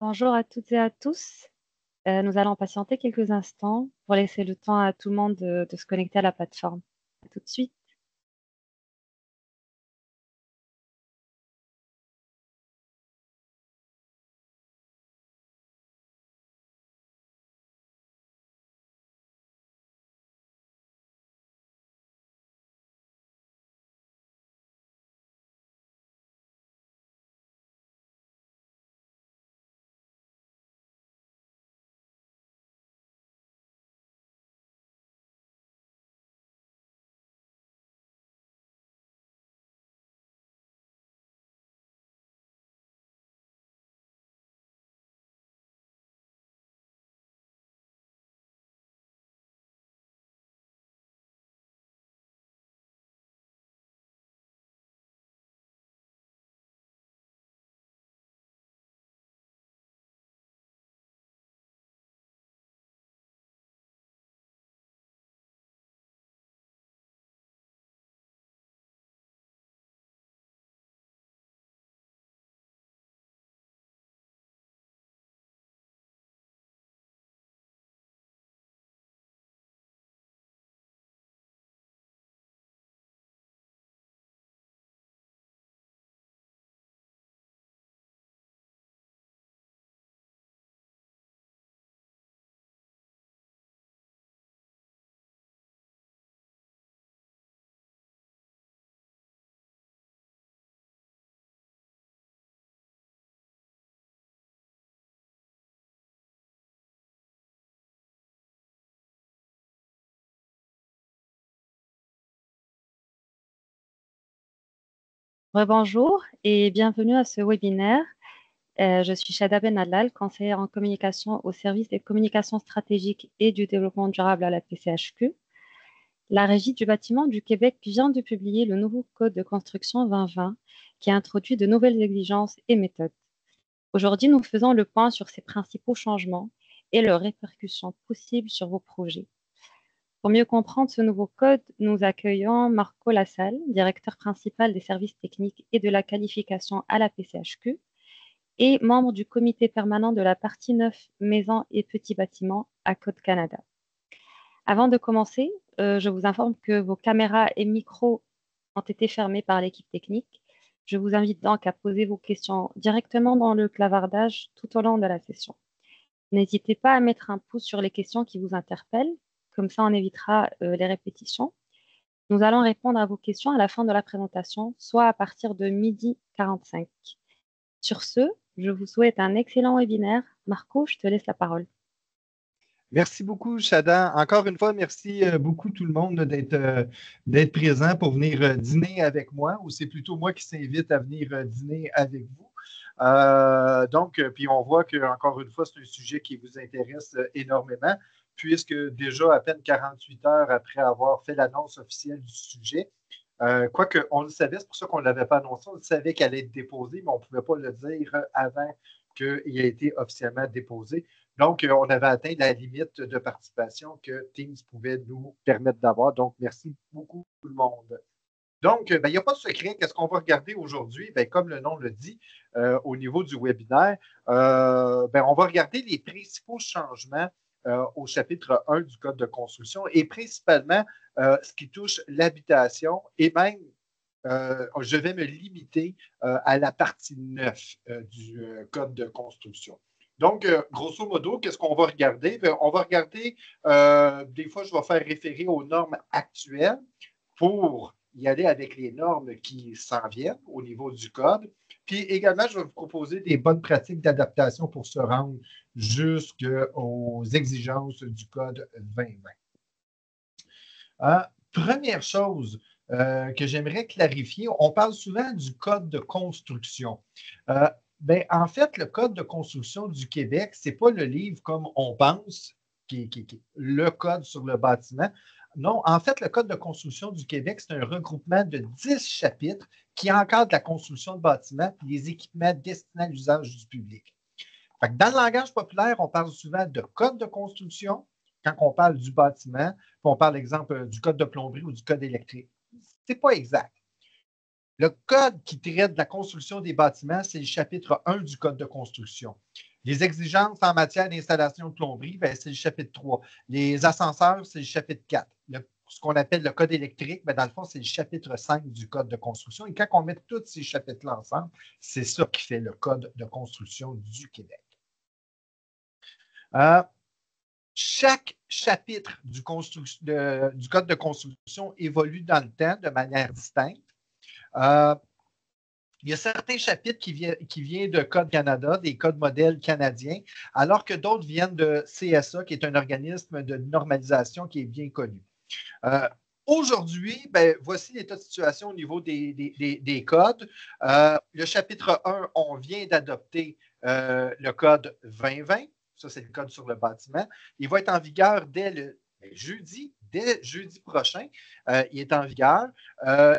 Bonjour à toutes et à tous. Nous allons patienter quelques instants pour laisser le temps à tout le monde de se connecter à la plateforme. À tout de suite. Bonjour et bienvenue à ce webinaire. Je suis Shada Benallal, conseillère en communication au service des communications stratégiques et du développement durable à la PCHQ. La Régie du bâtiment du Québec vient de publier le nouveau Code de construction 2020 qui introduit de nouvelles exigences et méthodes. Aujourd'hui, nous faisons le point sur ces principaux changements et leurs répercussions possibles sur vos projets. Pour mieux comprendre ce nouveau code, nous accueillons Marco Lassalle, directeur principal des services techniques et de la qualification à la PCHQ et membre du comité permanent de la partie 9 maisons et petits bâtiments à Code Canada. Avant de commencer, je vous informe que vos caméras et micros ont été fermés par l'équipe technique. Je vous invite donc à poser vos questions directement dans le clavardage tout au long de la session. N'hésitez pas à mettre un pouce sur les questions qui vous interpellent, comme ça on évitera les répétitions. Nous allons répondre à vos questions à la fin de la présentation, soit à partir de 12h45. Sur ce, je vous souhaite un excellent webinaire. Marco, je te laisse la parole. Merci beaucoup, Shada. Encore une fois, merci beaucoup tout le monde d'être présent pour venir dîner avec moi, ou c'est plutôt moi qui s'invite à venir dîner avec vous. Puis on voit qu'encore une fois, c'est un sujet qui vous intéresse énormément, puisque déjà à peine 48 heures après avoir fait l'annonce officielle du sujet, quoique on le savait, c'est pour ça qu'on ne l'avait pas annoncé, on le savait qu'elle allait être déposée, mais on ne pouvait pas le dire avant qu'il ait été officiellement déposé. Donc, on avait atteint la limite de participation que Teams pouvait nous permettre d'avoir. Donc, merci beaucoup tout le monde. Donc, il n'y a pas de secret. Qu'est-ce qu'on va regarder aujourd'hui? Comme le nom le dit, au niveau du webinaire, on va regarder les principaux changements au chapitre 1 du Code de construction et principalement ce qui touche l'habitation et même je vais me limiter à la partie 9 du Code de construction. Donc, grosso modo, qu'est-ce qu'on va regarder? On va regarder, des fois, je vais faire référer aux normes actuelles pour y aller avec les normes qui s'en viennent au niveau du code. Puis également, je vais vous proposer des bonnes pratiques d'adaptation pour se rendre jusqu'aux exigences du code 2020. Première chose que j'aimerais clarifier, on parle souvent du code de construction. En fait, le code de construction du Québec, ce n'est pas le livre comme on pense, qui le code sur le bâtiment. Non, en fait, le Code de construction du Québec, c'est un regroupement de 10 chapitres qui encadrent la construction de bâtiments et les équipements destinés à l'usage du public. Dans le langage populaire, on parle souvent de code de construction quand on parle du bâtiment, puis on parle, exemple, du code de plomberie ou du code électrique. Ce n'est pas exact. Le code qui traite de la construction des bâtiments, c'est le chapitre 1 du Code de construction. Les exigences en matière d'installation de plomberie, ben, c'est le chapitre 3. Les ascenseurs, c'est le chapitre 4. Ce qu'on appelle le code électrique, ben, dans le fond, c'est le chapitre 5 du code de construction. Et quand on met tous ces chapitres-là ensemble, c'est ça qui fait le code de construction du Québec. Chaque chapitre du code de construction évolue dans le temps de manière distincte. Il y a certains chapitres qui viennent de Code Canada, des codes modèles canadiens, alors que d'autres viennent de CSA, qui est un organisme de normalisation qui est bien connu. Aujourd'hui, ben, voici l'état de situation au niveau des codes. Le chapitre 1, on vient d'adopter le code 2020. Ça, c'est le code sur le bâtiment. Il va être en vigueur dès jeudi prochain. Il est en vigueur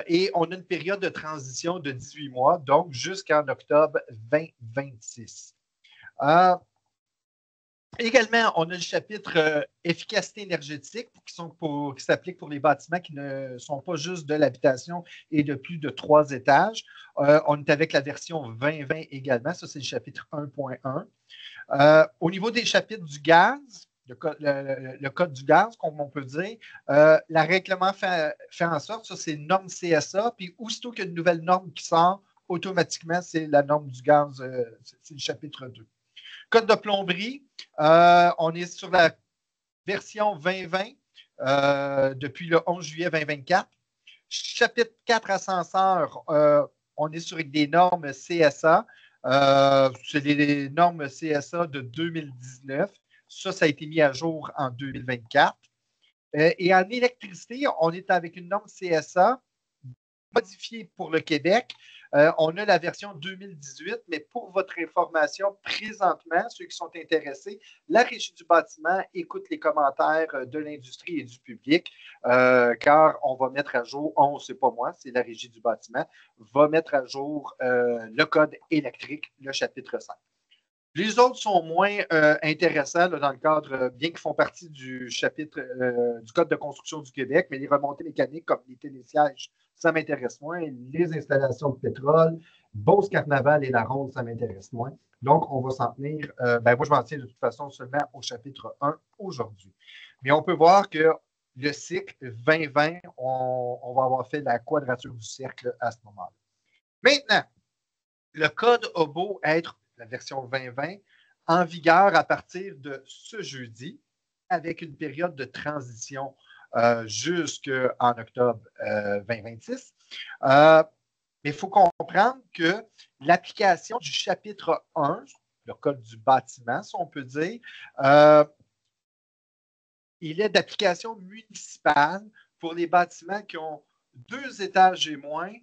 et on a une période de transition de 18 mois, donc jusqu'en octobre 2026. Également, on a le chapitre efficacité énergétique qui s'applique pour les bâtiments qui ne sont pas juste de l'habitation et de plus de 3 étages. On est avec la version 2020 également. Ça, c'est le chapitre 1.1. Au niveau des chapitres du gaz, le code du gaz, comme on peut dire, la règlement fait en sorte, ça, c'est une norme CSA, puis aussitôt qu'il y a une nouvelle norme qui sort, automatiquement, c'est la norme du gaz, c'est le chapitre 2. Code de plomberie, on est sur la version 2020 depuis le 11 juillet 2024. Chapitre 4 ascenseurs, on est sur des normes CSA. C'est les normes CSA de 2019. Ça a été mis à jour en 2024. Et en électricité, on est avec une norme CSA modifiée pour le Québec. On a la version 2018, mais pour votre information, présentement, ceux qui sont intéressés, la Régie du bâtiment écoute les commentaires de l'industrie et du public, car on va mettre à jour, c'est pas moi, c'est la Régie du bâtiment, va mettre à jour le code électrique, le chapitre 5. Les autres sont moins intéressants là, dans le cadre, bien qu'ils font partie du chapitre du Code de construction du Québec, mais les remontées mécaniques comme les télésièges, ça m'intéresse moins. Les installations de pétrole, Beauce Carnaval et la Ronde, ça m'intéresse moins. Donc, on va s'en tenir. Moi, je m'en tiens de toute façon seulement au chapitre 1 aujourd'hui. Mais on peut voir que le cycle 2020, on va avoir fait la quadrature du cercle à ce moment-là. Maintenant, le code a beau être la version 2020, en vigueur à partir de ce jeudi, avec une période de transition jusqu'en octobre 2026. Mais il faut comprendre que l'application du chapitre 1, le code du bâtiment, si on peut dire, il est d'application municipale pour les bâtiments qui ont 2 étages et moins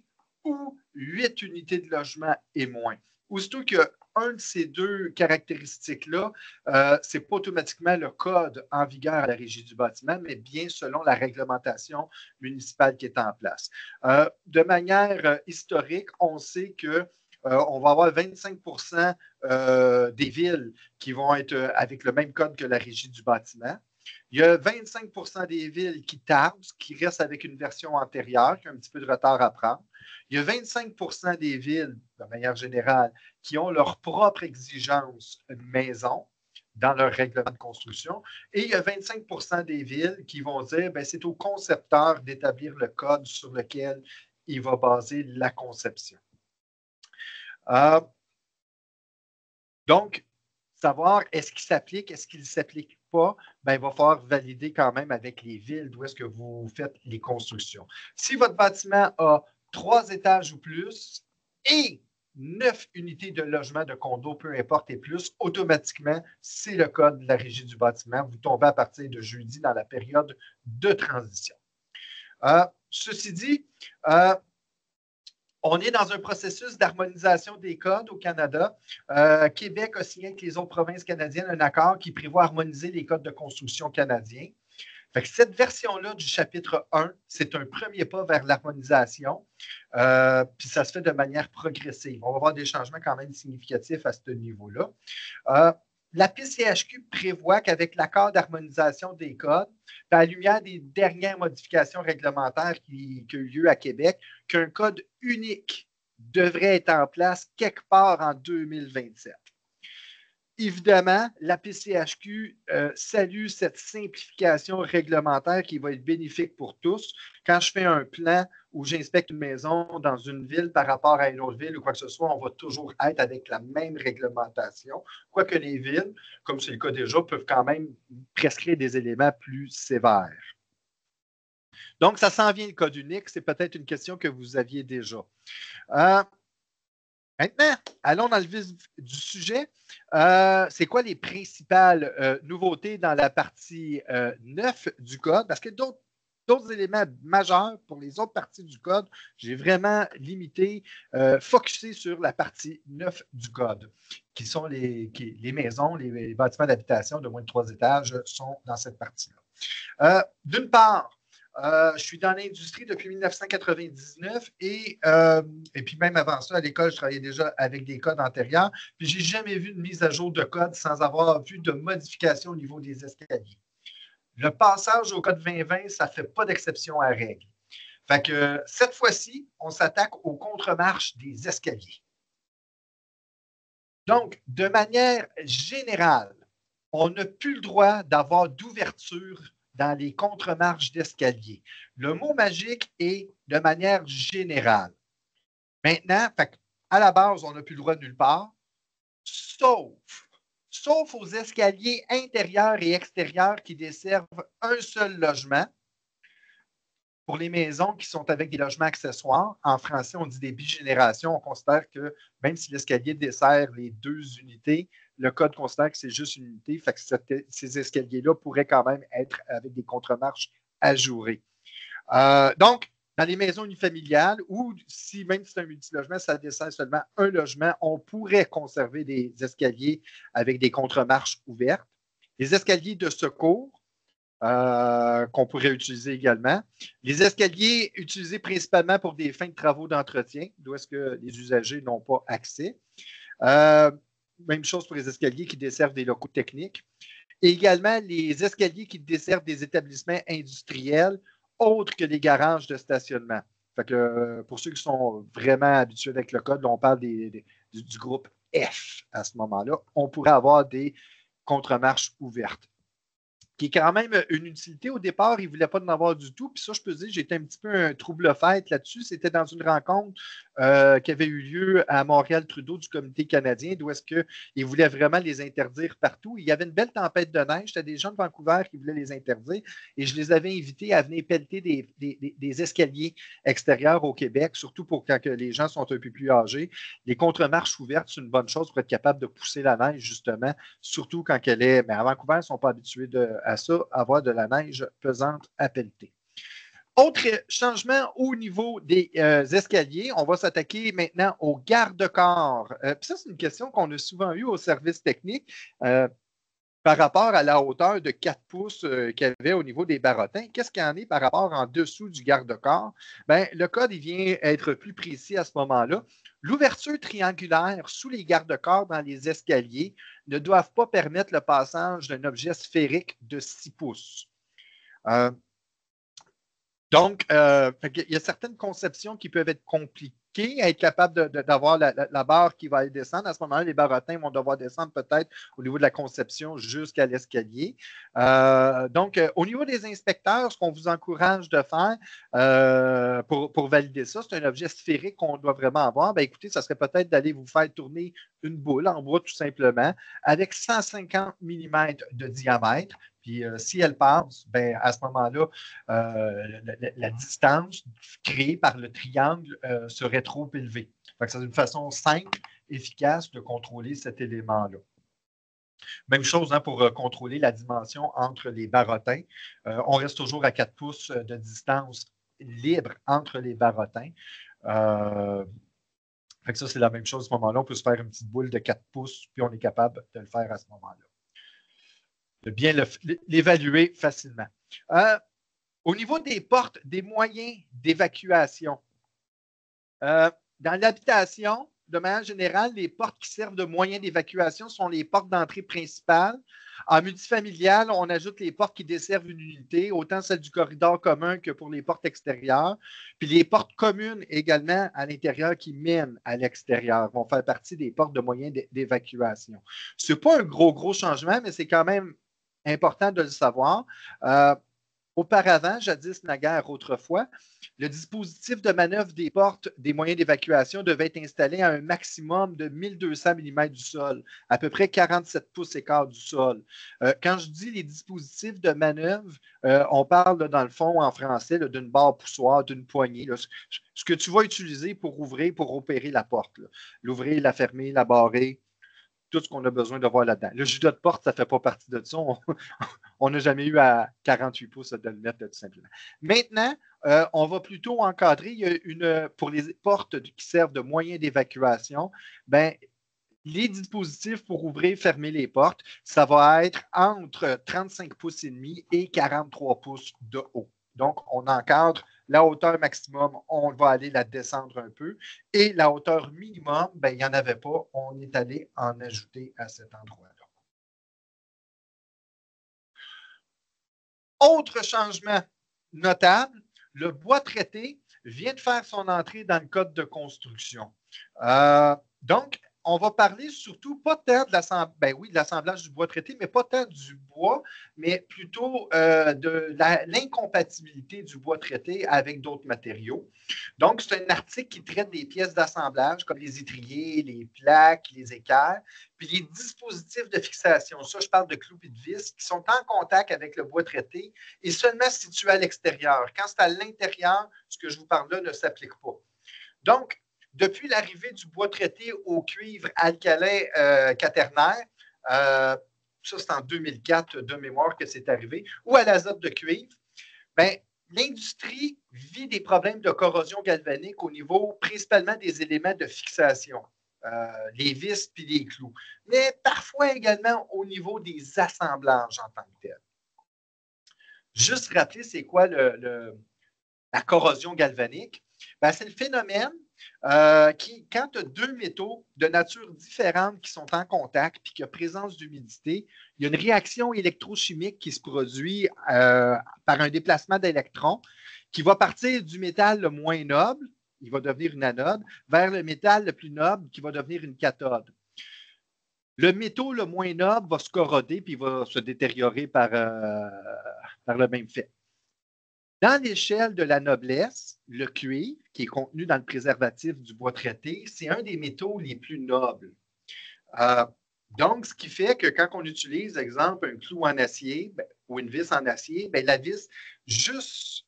ou 8 unités de logement et moins. Aussitôt qu'il y a un de ces 2 caractéristiques-là, ce n'est pas automatiquement le code en vigueur à la Régie du bâtiment, mais bien selon la réglementation municipale qui est en place. De manière historique, on sait que on va avoir 25 des villes qui vont être avec le même code que la Régie du bâtiment. Il y a 25 des villes qui tardent, qui restent avec une version antérieure, qui a un petit peu de retard à prendre. Il y a 25 des villes, de manière générale, qui ont leur propre exigence maison dans leur règlement de construction. Et il y a 25 des villes qui vont dire que c'est au concepteur d'établir le code sur lequel il va baser la conception. Donc, savoir est-ce qu'il s'applique, est-ce qu'il ne s'applique pas, il va falloir valider quand même avec les villes d'où est-ce que vous faites les constructions. Si votre bâtiment a 3 étages ou plus et 9 unités de logement, de condo, peu importe et plus, automatiquement, c'est le code de la Régie du bâtiment. Vous tombez à partir de jeudi dans la période de transition. Ceci dit, on est dans un processus d'harmonisation des codes au Canada. Québec a signé avec les autres provinces canadiennes un accord qui prévoit harmoniser les codes de construction canadiens. Fait que cette version-là du chapitre 1, c'est un premier pas vers l'harmonisation, puis ça se fait de manière progressive. On va avoir des changements quand même significatifs à ce niveau-là. La PCHQ prévoit qu'avec l'accord d'harmonisation des codes, à la lumière des dernières modifications réglementaires qui ont eu lieu à Québec, qu'un code unique devrait être en place quelque part en 2027. Évidemment, la PCHQ salue cette simplification réglementaire qui va être bénéfique pour tous. Quand je fais un plan où j'inspecte une maison dans une ville par rapport à une autre ville ou quoi que ce soit, on va toujours être avec la même réglementation. Quoique les villes, comme c'est le cas déjà, peuvent quand même prescrire des éléments plus sévères. Donc, ça s'en vient le code unique. C'est peut-être une question que vous aviez déjà. Maintenant, allons dans le vif du sujet. C'est quoi les principales nouveautés dans la partie 9 du code? Parce que d'autres éléments majeurs pour les autres parties du code, j'ai vraiment limité, focusé sur la partie 9 du code, qui sont les maisons, les bâtiments d'habitation de moins de 3 étages sont dans cette partie-là. D'une part, je suis dans l'industrie depuis 1999 et puis même avant ça, à l'école, je travaillais déjà avec des codes antérieurs. Puis je n'ai jamais vu de mise à jour de code sans avoir vu de modification au niveau des escaliers. Le passage au code 2020, ça ne fait pas d'exception à la règle. Fait que cette fois-ci, on s'attaque aux contre-marches des escaliers. Donc, de manière générale, on n'a plus le droit d'avoir d'ouverture dans les contre-marches d'escalier. Le mot magique est de manière générale. Maintenant, à la base, on n'a plus le droit de nulle part, sauf aux escaliers intérieurs et extérieurs qui desservent un seul logement. Pour les maisons qui sont avec des logements accessoires, en français, on dit des bigénérations. On considère que même si l'escalier dessert les 2 unités, le code considère que c'est juste une unité, fait que ces escaliers-là pourraient quand même être avec des contre-marches ajourées. Donc, dans les maisons unifamiliales, ou si même si c'est un multilogement, ça dessert seulement un logement, on pourrait conserver des escaliers avec des contre-marches ouvertes. Les escaliers de secours, qu'on pourrait utiliser également. Les escaliers utilisés principalement pour des fins de travaux d'entretien, d'où est-ce que les usagers n'ont pas accès. Même chose pour les escaliers qui desservent des locaux techniques. Et également, les escaliers qui desservent des établissements industriels autres que les garages de stationnement. Fait que, pour ceux qui sont vraiment habitués avec le code, là, on parle du groupe F à ce moment-là. On pourrait avoir des contre-marches ouvertes, qui est quand même une utilité. Au départ, il ne voulait pas en avoir du tout. Puis ça, je peux dire, j'étais un petit peu un trouble-fête là-dessus. C'était dans une rencontre qui avait eu lieu à Montréal-Trudeau du Comité canadien, d'où est-ce qu'il voulait vraiment les interdire partout. Il y avait une belle tempête de neige. C'était des gens de Vancouver qui voulaient les interdire. Et je les avais invités à venir pelleter des escaliers extérieurs au Québec, surtout pour quand les gens sont un peu plus âgés. Les contre-marches ouvertes, c'est une bonne chose pour être capable de pousser la neige, justement, surtout quand elle est... Mais à Vancouver, ils ne sont pas habitués à ça, avoir de la neige pesante à pelleter. Autre changement au niveau des escaliers, on va s'attaquer maintenant au garde-corps. Ça, c'est une question qu'on a souvent eue au service technique par rapport à la hauteur de 4 pouces qu'il y avait au niveau des barottins. Qu'est-ce qu'il y en est par rapport en dessous du garde-corps? Bien, le code il vient être plus précis à ce moment-là. L'ouverture triangulaire sous les garde-corps dans les escaliers ne doivent pas permettre le passage d'un objet sphérique de 6 pouces. Donc, il y a certaines conceptions qui peuvent être compliquées, être capable d'avoir la barre qui va aller descendre. À ce moment-là, les barottins vont devoir descendre peut-être au niveau de la conception jusqu'à l'escalier. Donc, au niveau des inspecteurs, ce qu'on vous encourage de faire pour valider ça, c'est un objet sphérique qu'on doit vraiment avoir. Bien, écoutez, ça serait peut-être d'aller vous faire tourner une boule en bois tout simplement avec 150 mm de diamètre. Puis si elle passe, ben, à ce moment-là, la distance créée par le triangle serait trop élevée. C'est une façon simple, efficace de contrôler cet élément-là. Même chose pour contrôler la dimension entre les barottins. On reste toujours à 4 pouces de distance libre entre les barottins. Ça, c'est la même chose à ce moment-là. On peut se faire une petite boule de 4 pouces, puis on est capable de le faire à ce moment-là. De bien l'évaluer facilement. Au niveau des portes, des moyens d'évacuation, dans l'habitation, de manière générale, les portes qui servent de moyen d'évacuation sont les portes d'entrée principales. En multifamilial, on ajoute les portes qui desservent une unité, autant celles du corridor commun que pour les portes extérieures. Puis les portes communes également à l'intérieur qui mènent à l'extérieur vont faire partie des portes de moyen d'évacuation. Ce n'est pas un gros changement, mais c'est quand même important de le savoir. Auparavant, jadis, naguère, autrefois, le dispositif de manœuvre des portes des moyens d'évacuation devait être installé à un maximum de 1200 mm du sol, à peu près 47 pouces écart du sol. Quand je dis les dispositifs de manœuvre, on parle là, dans le fond en français d'une barre poussoir, d'une poignée, là, ce que tu vas utiliser pour ouvrir, pour opérer la porte. L'ouvrir, la fermer, la barrer, tout ce qu'on a besoin de voir là-dedans. Le judas de porte, ça ne fait pas partie de ça. On n'a jamais eu à 48 pouces de le mettre, tout simplement. Maintenant, on va plutôt encadrer. Il y a pour les portes qui servent de moyen d'évacuation, ben, les dispositifs pour ouvrir, fermer les portes, ça va être entre 35 pouces et demi et 43 pouces de haut. Donc, on encadre la hauteur maximum, on va aller la descendre un peu. Et la hauteur minimum, ben, il n'y en avait pas. On est allé en ajouter à cet endroit-là. Autre changement notable, le bois traité vient de faire son entrée dans le code de construction. Donc, on va parler surtout pas tant de l'assemblage du bois traité, mais pas tant du bois, mais plutôt de l'incompatibilité du bois traité avec d'autres matériaux. Donc, c'est un article qui traite des pièces d'assemblage comme les étriers, les plaques, les équerres, puis les dispositifs de fixation. Ça, je parle de clous et de vis qui sont en contact avec le bois traité et seulement situés à l'extérieur. Quand c'est à l'intérieur, ce que je vous parle là ne s'applique pas. Donc, depuis l'arrivée du bois traité au cuivre alcalin quaternaire, ça c'est en 2004 de mémoire que c'est arrivé, ou à l'azote de cuivre, bien, l'industrie vit des problèmes de corrosion galvanique au niveau principalement des éléments de fixation, les vis puis les clous, mais parfois également au niveau des assemblages en tant que tel. Juste rappeler, c'est quoi la corrosion galvanique? Ben, c'est le phénomène qui, quand tu as deux métaux de nature différente qui sont en contact puis qu'il y a présence d'humidité, il y a une réaction électrochimique qui se produit par un déplacement d'électrons qui va partir du métal le moins noble, il va devenir une anode, vers le métal le plus noble qui va devenir une cathode. Le métaux le moins noble va se corroder puis va se détériorer par le même fait. Dans l'échelle de la noblesse, le cuivre, qui est contenu dans le préservatif du bois traité, c'est un des métaux les plus nobles. Donc, ce qui fait que quand on utilise, exemple, un clou en acier ou une vis en acier, la vis juste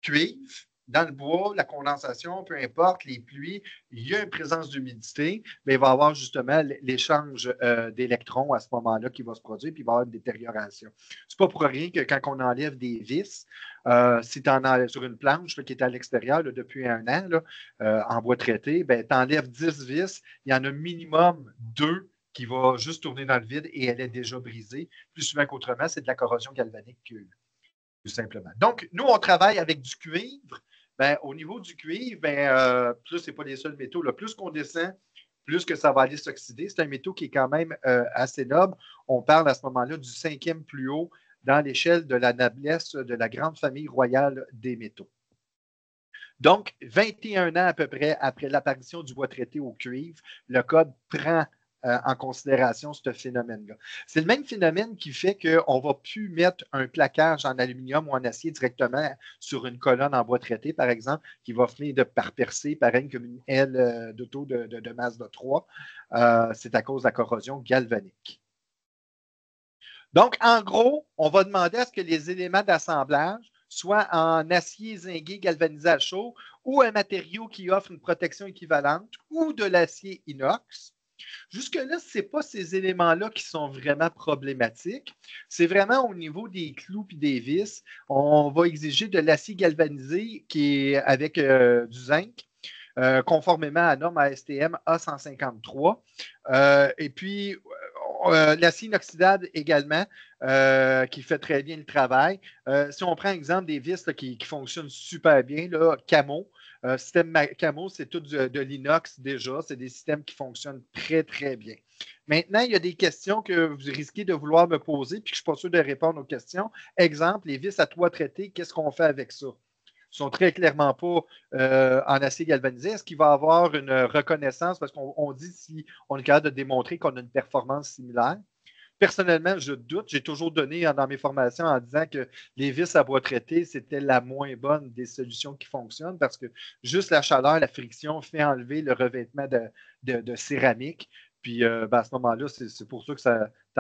cuivre, dans le bois, la condensation, peu importe, les pluies, il y a une présence d'humidité, mais il va y avoir justement l'échange d'électrons à ce moment-là qui va se produire, puis il va y avoir une détérioration. C'est pas pour rien que quand on enlève des vis, si tu en enlèves sur une planche là, qui est à l'extérieur là, depuis un an, là, en bois traité, tu enlèves 10 vis, il y en a minimum 2 qui va juste tourner dans le vide et elle est déjà brisée. Plus souvent qu'autrement, c'est de la corrosion galvanique tout simplement. Donc, nous, on travaille avec du cuivre. Au niveau du cuivre, plus ce n'est pas les seuls métaux, là, plus qu'on descend, plus que ça va aller s'oxyder. C'est un métaux qui est quand même assez noble. On parle à ce moment-là du 5e plus haut dans l'échelle de la noblesse de la grande famille royale des métaux. Donc, 21 ans à peu près après l'apparition du bois traité au cuivre, le code prend en considération ce phénomène-là. C'est le même phénomène qui fait qu'on ne va plus mettre un plaquage en aluminium ou en acier directement sur une colonne en bois traité, par exemple, qui va finir par percer, pareil comme une aile d'auto de Mazda 3. C'est à cause de la corrosion galvanique. Donc, en gros, on va demander à ce que les éléments d'assemblage soient en acier zingué galvanisé à chaud ou un matériau qui offre une protection équivalente ou de l'acier inox. Jusque-là, ce n'est pas ces éléments-là qui sont vraiment problématiques. C'est vraiment au niveau des clous et des vis. On va exiger de l'acier galvanisé qui est avec du zinc, conformément à la norme ASTM A153. Et puis, l'acier inoxydable également, qui fait très bien le travail. Si on prend exemple des vis là, qui fonctionnent super bien, là, Camo, Système Camo, c'est tout de l'inox déjà. C'est des systèmes qui fonctionnent très, très bien. Maintenant, il y a des questions que vous risquez de vouloir me poser puis que je ne suis pas sûr de répondre aux questions. Exemple, les vis à toit traités, qu'est-ce qu'on fait avec ça? Ils sont très clairement pas en acier galvanisé. Est-ce qu'il va y avoir une reconnaissance? Parce qu'on dit si on est capable de démontrer qu'on a une performance similaire. Personnellement, je doute. J'ai toujours donné dans mes formations en disant que les vis à bois traité, c'était la moins bonne des solutions qui fonctionnent parce que juste la chaleur, la friction fait enlever le revêtement de céramique. Puis à ce moment-là, c'est pour ça que tu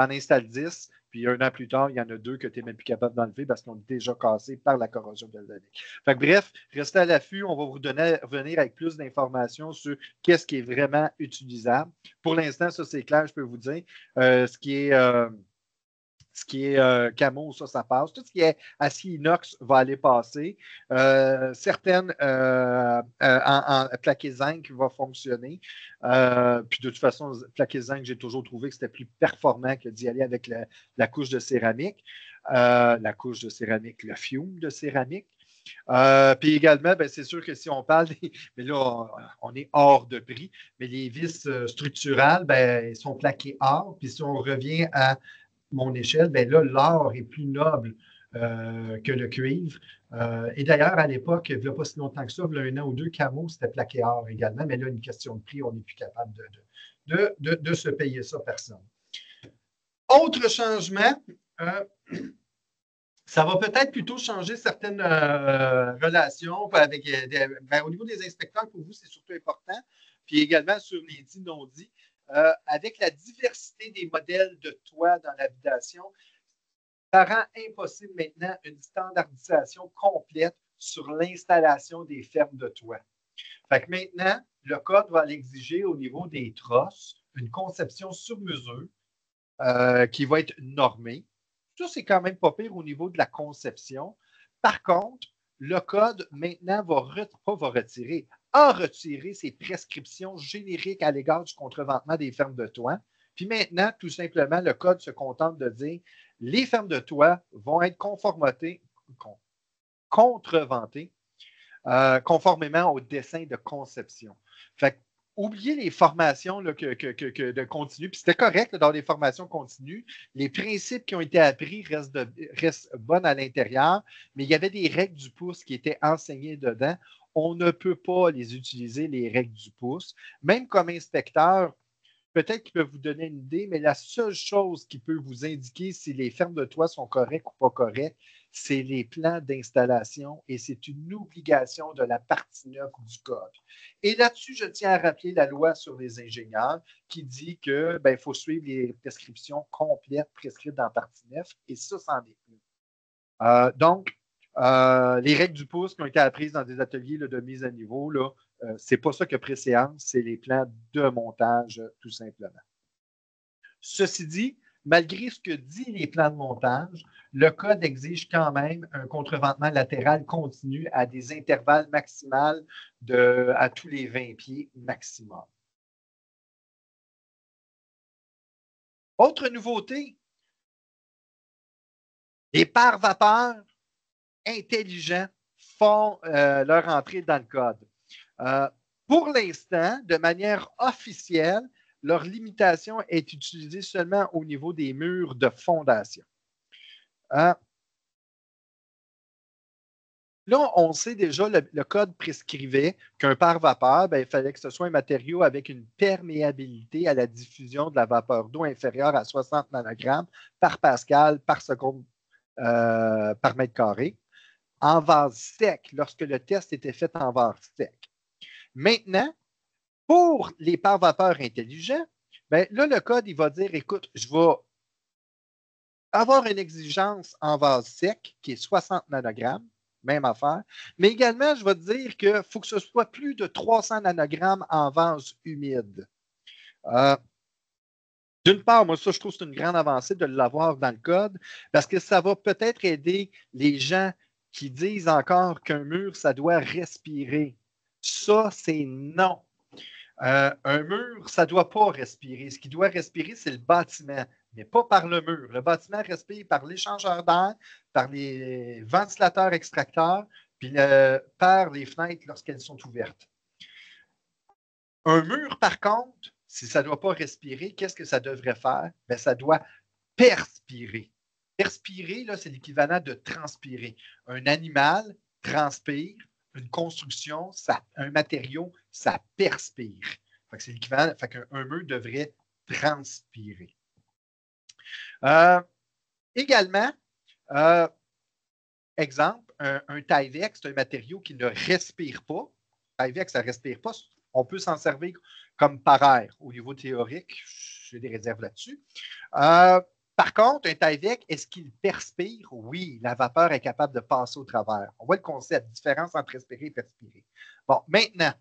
en installes 10, puis un an plus tard, il y en a 2 que tu n'es même plus capable d'enlever parce qu'ils ont déjà cassé par la corrosion galvanique. Fait que, bref, restez à l'affût. On va vous revenir avec plus d'informations sur qu'est-ce qui est vraiment utilisable. Pour l'instant, ça c'est clair, je peux vous dire. Ce qui est camo, ça passe. Tout ce qui est acier inox va aller passer. Certaines en plaqué zinc va fonctionner. Puis de toute façon, plaqué zinc, j'ai toujours trouvé que c'était plus performant que d'y aller avec la couche de céramique. La couche de céramique, le fume de céramique. Puis également, ben, c'est sûr que si on parle, mais là, on est hors de prix, mais les vis structurales, ben, elles sont plaquées or. Puis si on revient à mon échelle, ben là, l'or est plus noble que le cuivre. Et d'ailleurs, à l'époque, il n'y a pas si longtemps que ça, il y a un an ou deux, Camo, c'était plaqué or également, mais là, une question de prix, on n'est plus capable de se payer ça personne. Autre changement, ça va peut-être plutôt changer certaines relations avec, au niveau des inspecteurs, pour vous, c'est surtout important, puis également sur les dits non-dits. Avec la diversité des modèles de toit dans l'habitation, ça rend impossible maintenant une standardisation complète sur l'installation des fermes de toit. Fait que maintenant, le code va l'exiger au niveau des trosses, une conception sur mesure qui va être normée. Ça, c'est quand même pas pire au niveau de la conception. Par contre, le code maintenant a retiré ses prescriptions génériques à l'égard du contreventement des fermes de toit. Puis maintenant, tout simplement, le code se contente de dire les fermes de toit vont être contreventées conformément au dessin de conception. Fait que, oubliez les formations là, de continu, puis c'était correct là, dans les formations continues. Les principes qui ont été appris restent bons à l'intérieur, mais il y avait des règles du pouce qui étaient enseignées dedans. On ne peut pas les utiliser, les règles du pouce. Même comme inspecteur, peut-être qu'ils peuvent vous donner une idée, mais la seule chose qui peut vous indiquer si les fermes de toit sont correctes ou pas correctes, c'est les plans d'installation et c'est une obligation de la partie 9 du code. Et là-dessus, je tiens à rappeler la loi sur les ingénieurs qui dit que faut suivre les prescriptions complètes prescrites dans la partie 9 et ça, c'en est une. Donc, les règles du pouce qui ont été apprises dans des ateliers là, de mise à niveau, là, c'est pas ça que préséance, c'est les plans de montage, tout simplement. Ceci dit, malgré ce que disent les plans de montage, le code exige quand même un contreventement latéral continu à des intervalles maximales à tous les 20 pieds maximum. Autre nouveauté, les pare-vapeurs intelligents font leur entrée dans le code. Pour l'instant, de manière officielle, leur limitation est utilisée seulement au niveau des murs de fondation. Là, on sait déjà, le code prescrivait qu'un pare-vapeur, il fallait que ce soit un matériau avec une perméabilité à la diffusion de la vapeur d'eau inférieure à 60 nanogrammes par pascal par seconde par mètre carré, en vase sec, lorsque le test était fait en vase sec. Maintenant, pour les pare-vapeurs intelligents, là, le code, il va dire, écoute, je vais avoir une exigence en vase sec qui est 60 nanogrammes, même affaire, mais également, je vais te dire qu'il faut que ce soit plus de 300 nanogrammes en vase humide. D'une part, moi, ça, je trouve que c'est une grande avancée de l'avoir dans le code parce que ça va peut-être aider les gens qui disent encore qu'un mur, ça doit respirer. Ça, c'est non. Un mur, ça ne doit pas respirer. Ce qui doit respirer, c'est le bâtiment, mais pas par le mur. Le bâtiment respire par l'échangeur d'air, par les ventilateurs extracteurs, puis par les fenêtres lorsqu'elles sont ouvertes. Un mur, par contre, si ça ne doit pas respirer, qu'est-ce que ça devrait faire? Bien, ça doit perspirer. Perspirer, là, c'est l'équivalent de transpirer. Un animal transpire, une construction, un matériau, ça perspire. Fait que c'est l'équivalent. Fait qu'un mur devrait transpirer. Également, exemple, un Tyvek, c'est un matériau qui ne respire pas. Tyvek, ça ne respire pas. On peut s'en servir comme par air au niveau théorique. J'ai des réserves là-dessus. Par contre, un Tyvek, est-ce qu'il perspire? Oui, la vapeur est capable de passer au travers. On voit le concept, différence entre respirer et perspirer. Bon, maintenant,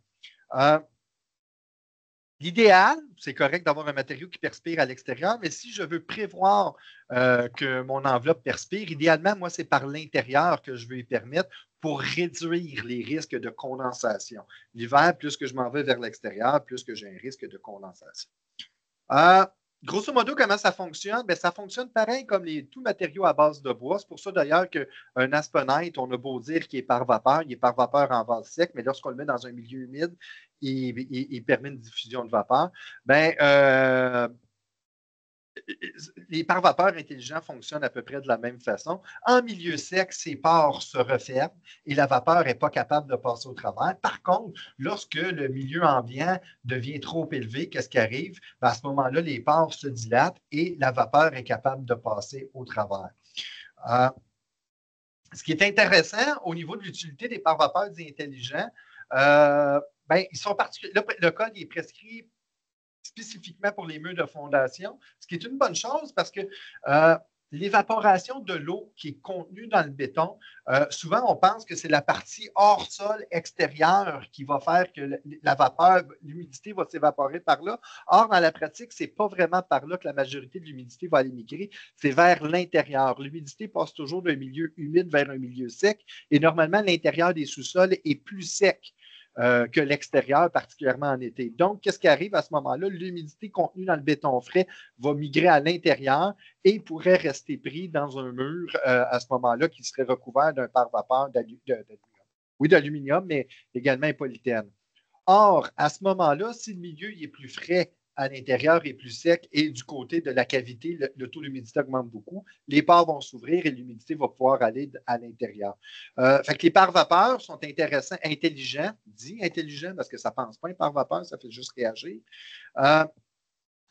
l'idéal, c'est correct d'avoir un matériau qui perspire à l'extérieur, mais si je veux prévoir que mon enveloppe perspire, idéalement, moi, c'est par l'intérieur que je veux y permettre pour réduire les risques de condensation. L'hiver, plus que je m'en vais vers l'extérieur, plus que j'ai un risque de condensation. Grosso modo, comment ça fonctionne? Bien, ça fonctionne pareil comme tous matériaux à base de bois. C'est pour ça d'ailleurs qu'un aspenite, on a beau dire qu'il est par vapeur, il est par vapeur en vase sec, mais lorsqu'on le met dans un milieu humide, il permet une diffusion de vapeur. Bien, les pare-vapeurs intelligents fonctionnent à peu près de la même façon. En milieu sec, ces pores se referment et la vapeur n'est pas capable de passer au travers. Par contre, lorsque le milieu ambiant devient trop élevé, qu'est-ce qui arrive? Bien, à ce moment-là, les pores se dilatent et la vapeur est capable de passer au travers. Ce qui est intéressant au niveau de l'utilité des pare-vapeurs intelligents, ben, ils sont particuliers. Le code est prescrit spécifiquement pour les murs de fondation, ce qui est une bonne chose parce que l'évaporation de l'eau qui est contenue dans le béton, souvent on pense que c'est la partie hors sol extérieure qui va faire que la vapeur, l'humidité va s'évaporer par là. Or, dans la pratique, ce n'est pas vraiment par là que la majorité de l'humidité va aller migrer, c'est vers l'intérieur. L'humidité passe toujours d'un milieu humide vers un milieu sec et normalement, l'intérieur des sous-sols est plus sec que l'extérieur, particulièrement en été. Donc, qu'est-ce qui arrive à ce moment-là? L'humidité contenue dans le béton frais va migrer à l'intérieur et pourrait rester pris dans un mur à ce moment-là qui serait recouvert d'un pare-vapeur d'aluminium, mais également un polythène. Or, à ce moment-là, si le milieu est plus frais à l'intérieur est plus sec et du côté de la cavité, le taux d'humidité augmente beaucoup, les pores vont s'ouvrir et l'humidité va pouvoir aller à l'intérieur. Fait que les pare-vapeurs sont intéressants, intelligents, dit intelligents parce que ça ne pense pas un pare-vapeur, ça fait juste réagir.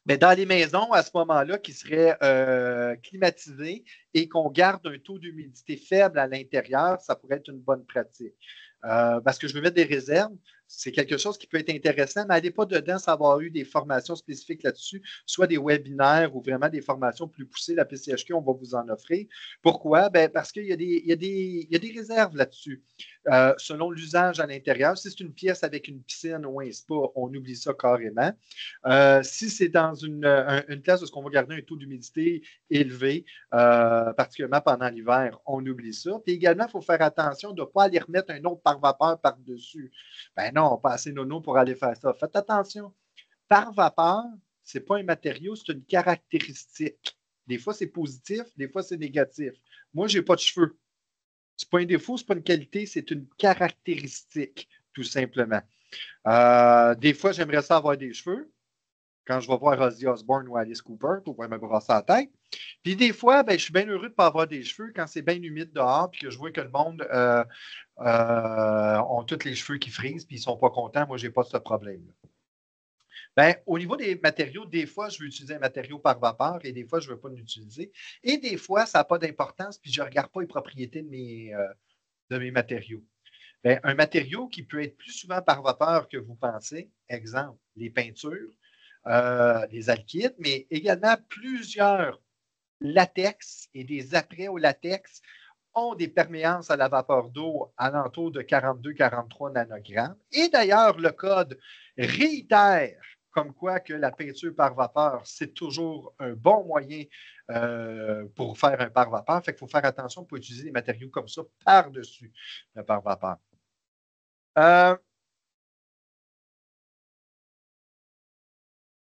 Mais dans les maisons, à ce moment-là, qui seraient climatisées et qu'on garde un taux d'humidité faible à l'intérieur, ça pourrait être une bonne pratique. Parce que je veux mettre des réserves, c'est quelque chose qui peut être intéressant, mais n'allez pas dedans sans avoir eu des formations spécifiques là-dessus, soit des webinaires ou vraiment des formations plus poussées. La PCHQ, on va vous en offrir. Pourquoi? Bien, parce qu'il y a des réserves là-dessus. Selon l'usage à l'intérieur, si c'est une pièce avec une piscine ou un spa, on oublie ça carrément. Si c'est dans une place où on va garder un taux d'humidité élevé, particulièrement pendant l'hiver, on oublie ça. Puis également, il faut faire attention de ne pas aller remettre un autre pare-vapeur par-dessus. Ben non, pas assez nono pour aller faire ça. Faites attention. Pare-vapeur, ce n'est pas un matériau, c'est une caractéristique. Des fois, c'est positif, des fois, c'est négatif. Moi, je n'ai pas de cheveux. Ce n'est pas un défaut, ce n'est pas une qualité, c'est une caractéristique, tout simplement. Des fois, j'aimerais ça avoir des cheveux quand je vais voir Ozzy Osbourne ou Alice Cooper pour pouvoir me brosser la tête. Puis des fois, ben, je suis bien heureux de ne pas avoir des cheveux quand c'est bien humide dehors puis que je vois que le monde ont tous les cheveux qui frisent puis ils ne sont pas contents. Moi, je n'ai pas ce problème-là. Ben, au niveau des matériaux, des fois, je veux utiliser un matériau par vapeur et des fois, je ne veux pas l'utiliser. Et des fois, ça n'a pas d'importance puis je ne regarde pas les propriétés de mes matériaux. Ben, un matériau qui peut être plus souvent par vapeur que vous pensez, exemple, les peintures, les alkydes, mais également plusieurs latex et des apprêts au latex ont des perméances à la vapeur d'eau alentour de 42-43 nanogrammes. Et d'ailleurs, le code réitère comme quoi que la peinture par vapeur, c'est toujours un bon moyen pour faire un par vapeur. Fait qu'il faut faire attention pour utiliser des matériaux comme ça par-dessus le par vapeur.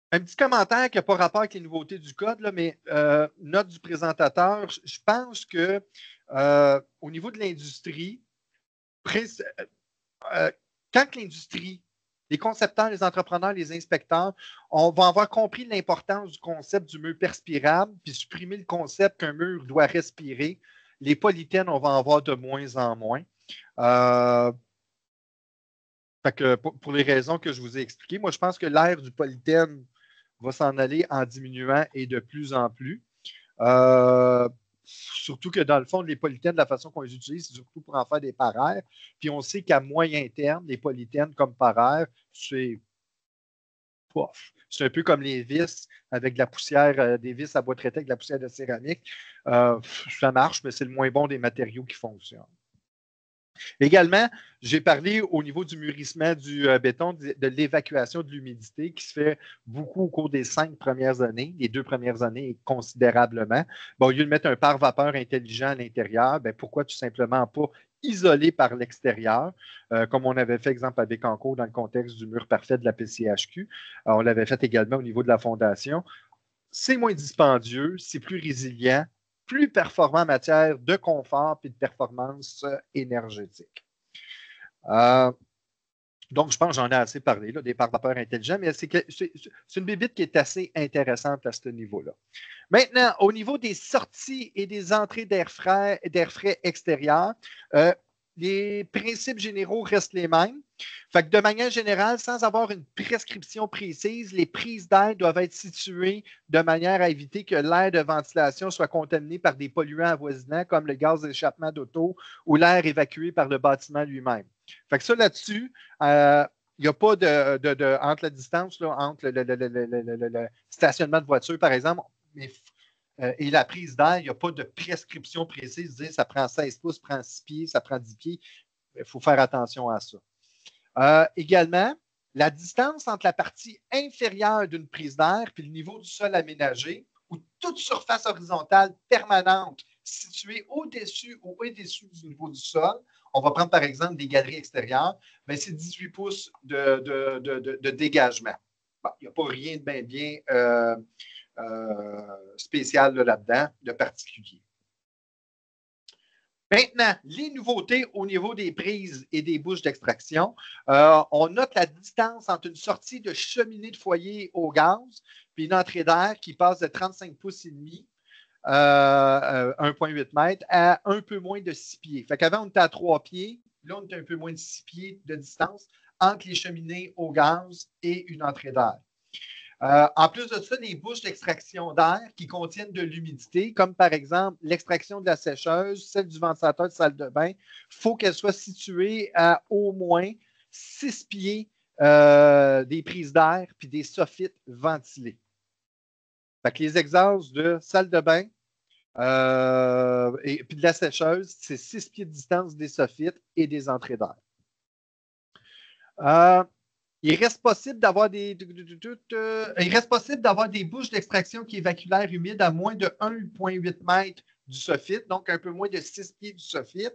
Un petit commentaire qui n'a pas rapport avec les nouveautés du code, là, mais note du présentateur, je pense que au niveau de l'industrie, quand l'industrie, les concepteurs, les entrepreneurs, les inspecteurs, on va avoir compris l'importance du concept du mur perspirable, puis supprimer le concept qu'un mur doit respirer. Les polythènes, on va en voir de moins en moins. Fait que pour les raisons que je vous ai expliquées, moi, je pense que l'ère du polythène va s'en aller en diminuant et de plus en plus. Surtout que dans le fond, les polythènes, la façon qu'on les utilise, c'est surtout pour en faire des paraires. Puis on sait qu'à moyen terme, les polythènes comme paraires, c'est un peu comme les vis avec de la poussière, des vis à bois traité avec de la poussière de céramique. Ça marche, mais c'est le moins bon des matériaux qui fonctionnent. Également, j'ai parlé au niveau du mûrissement du béton, de l'évacuation de l'humidité qui se fait beaucoup au cours des 5 premières années, les 2 premières années considérablement. Bon, au lieu de mettre un pare-vapeur intelligent à l'intérieur, ben, pourquoi tout simplement pas isoler par l'extérieur, comme on avait fait, exemple, à Bécancour dans le contexte du mur parfait de la PCHQ. On l'avait fait également au niveau de la fondation. C'est moins dispendieux, c'est plus résilient, plus performant en matière de confort et de performance énergétique. Donc, je pense que j'en ai assez parlé, là, des pare-vapeurs intelligents, mais c'est une bébite qui est assez intéressante à ce niveau-là. Maintenant, au niveau des sorties et des entrées d'air frais extérieur, les principes généraux restent les mêmes. Fait que de manière générale, sans avoir une prescription précise, les prises d'air doivent être situées de manière à éviter que l'air de ventilation soit contaminé par des polluants avoisinants comme le gaz d'échappement d'auto ou l'air évacué par le bâtiment lui-même. Fait que ça là-dessus, il n'y a pas entre la distance, là, entre le stationnement de voiture, par exemple, et la prise d'air, il n'y a pas de prescription précise. Dire ça prend 16 pouces, ça prend 6 pieds, ça prend 10 pieds. Il faut faire attention à ça. Également, la distance entre la partie inférieure d'une prise d'air et le niveau du sol aménagé ou toute surface horizontale permanente située au-dessus ou au-dessus du niveau du sol. On va prendre par exemple des galeries extérieures, mais c'est 18 pouces de dégagement. Bon, il n'y a pas rien de bien spécial là-dedans, de particulier. Maintenant, les nouveautés au niveau des prises et des bouches d'extraction. On note la distance entre une sortie de cheminée de foyer au gaz puis une entrée d'air qui passe de 35 pouces et demi, 1,8 mètres, à un peu moins de 6 pieds. Fait qu'avant, on était à 3 pieds. Là, on était un peu moins de 6 pieds de distance entre les cheminées au gaz et une entrée d'air. En plus de ça, les bouches d'extraction d'air qui contiennent de l'humidité, comme par exemple l'extraction de la sécheuse, celle du ventilateur de salle de bain, il faut qu'elle soit située à au moins 6 pieds des prises d'air puis des soffites ventilés. Fait que les exhausts de salle de bain et puis de la sécheuse, c'est 6 pieds de distance des soffites et des entrées d'air. Il reste possible d'avoir des bouches d'extraction qui évacuent l'air humide à moins de 1,8 mètres du soffit, donc un peu moins de 6 pieds du soffit,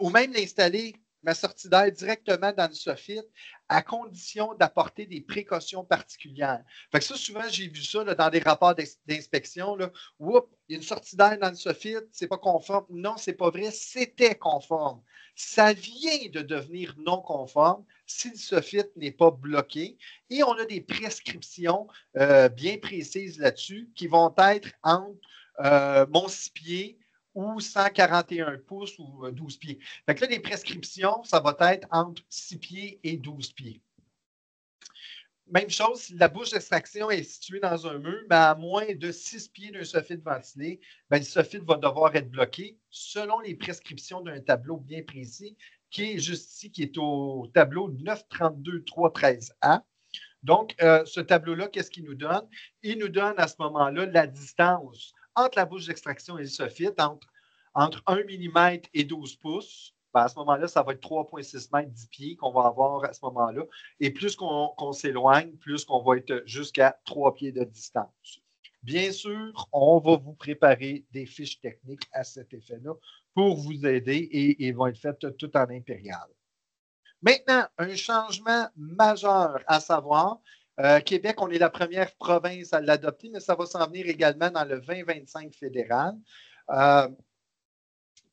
ou même l'installer, ma sortie d'air directement dans le soffit, à condition d'apporter des précautions particulières. Fait que ça, souvent, j'ai vu ça là, dans des rapports d'inspection. Il y a une sortie d'air dans le soffit, c'est pas conforme. Non, c'est pas vrai, c'était conforme. Ça vient de devenir non conforme si le soffit n'est pas bloqué. Et on a des prescriptions bien précises là-dessus qui vont être entre mon 6 pieds ou 141 pouces ou 12 pieds. Fait que là, les prescriptions, ça va être entre 6 pieds et 12 pieds. Même chose, si la bouche d'extraction est située dans un mur, mais à moins de 6 pieds d'un soffit ventilé, le soffit va devoir être bloqué selon les prescriptions d'un tableau bien précis qui est juste ici, qui est au tableau 932.313A. Donc, ce tableau-là, qu'est-ce qu'il nous donne? Il nous donne à ce moment-là la distance entre la bouche d'extraction et le soffit, entre 1 mm et 12 pouces. Ben à ce moment-là, ça va être 3,6 mètres 10 pieds qu'on va avoir à ce moment-là. Et plus qu'on s'éloigne, plus qu'on va être jusqu'à 3 pieds de distance. Bien sûr, on va vous préparer des fiches techniques à cet effet-là pour vous aider et ils vont être faites tout en impérial. Maintenant, un changement majeur à savoir, Québec, on est la première province à l'adopter, mais ça va s'en venir également dans le 2025 fédéral.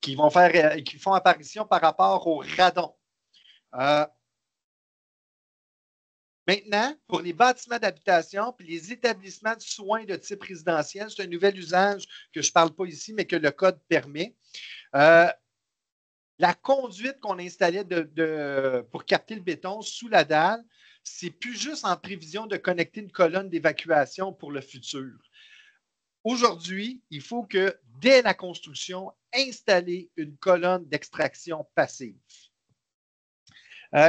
qui font apparition par rapport au radon. Maintenant, pour les bâtiments d'habitation et les établissements de soins de type résidentiel, c'est un nouvel usage que je ne parle pas ici, mais que le code permet. La conduite qu'on installait pour capter le béton sous la dalle, c'est plus juste en prévision de connecter une colonne d'évacuation pour le futur. Aujourd'hui, il faut que, dès la construction, installer une colonne d'extraction passive.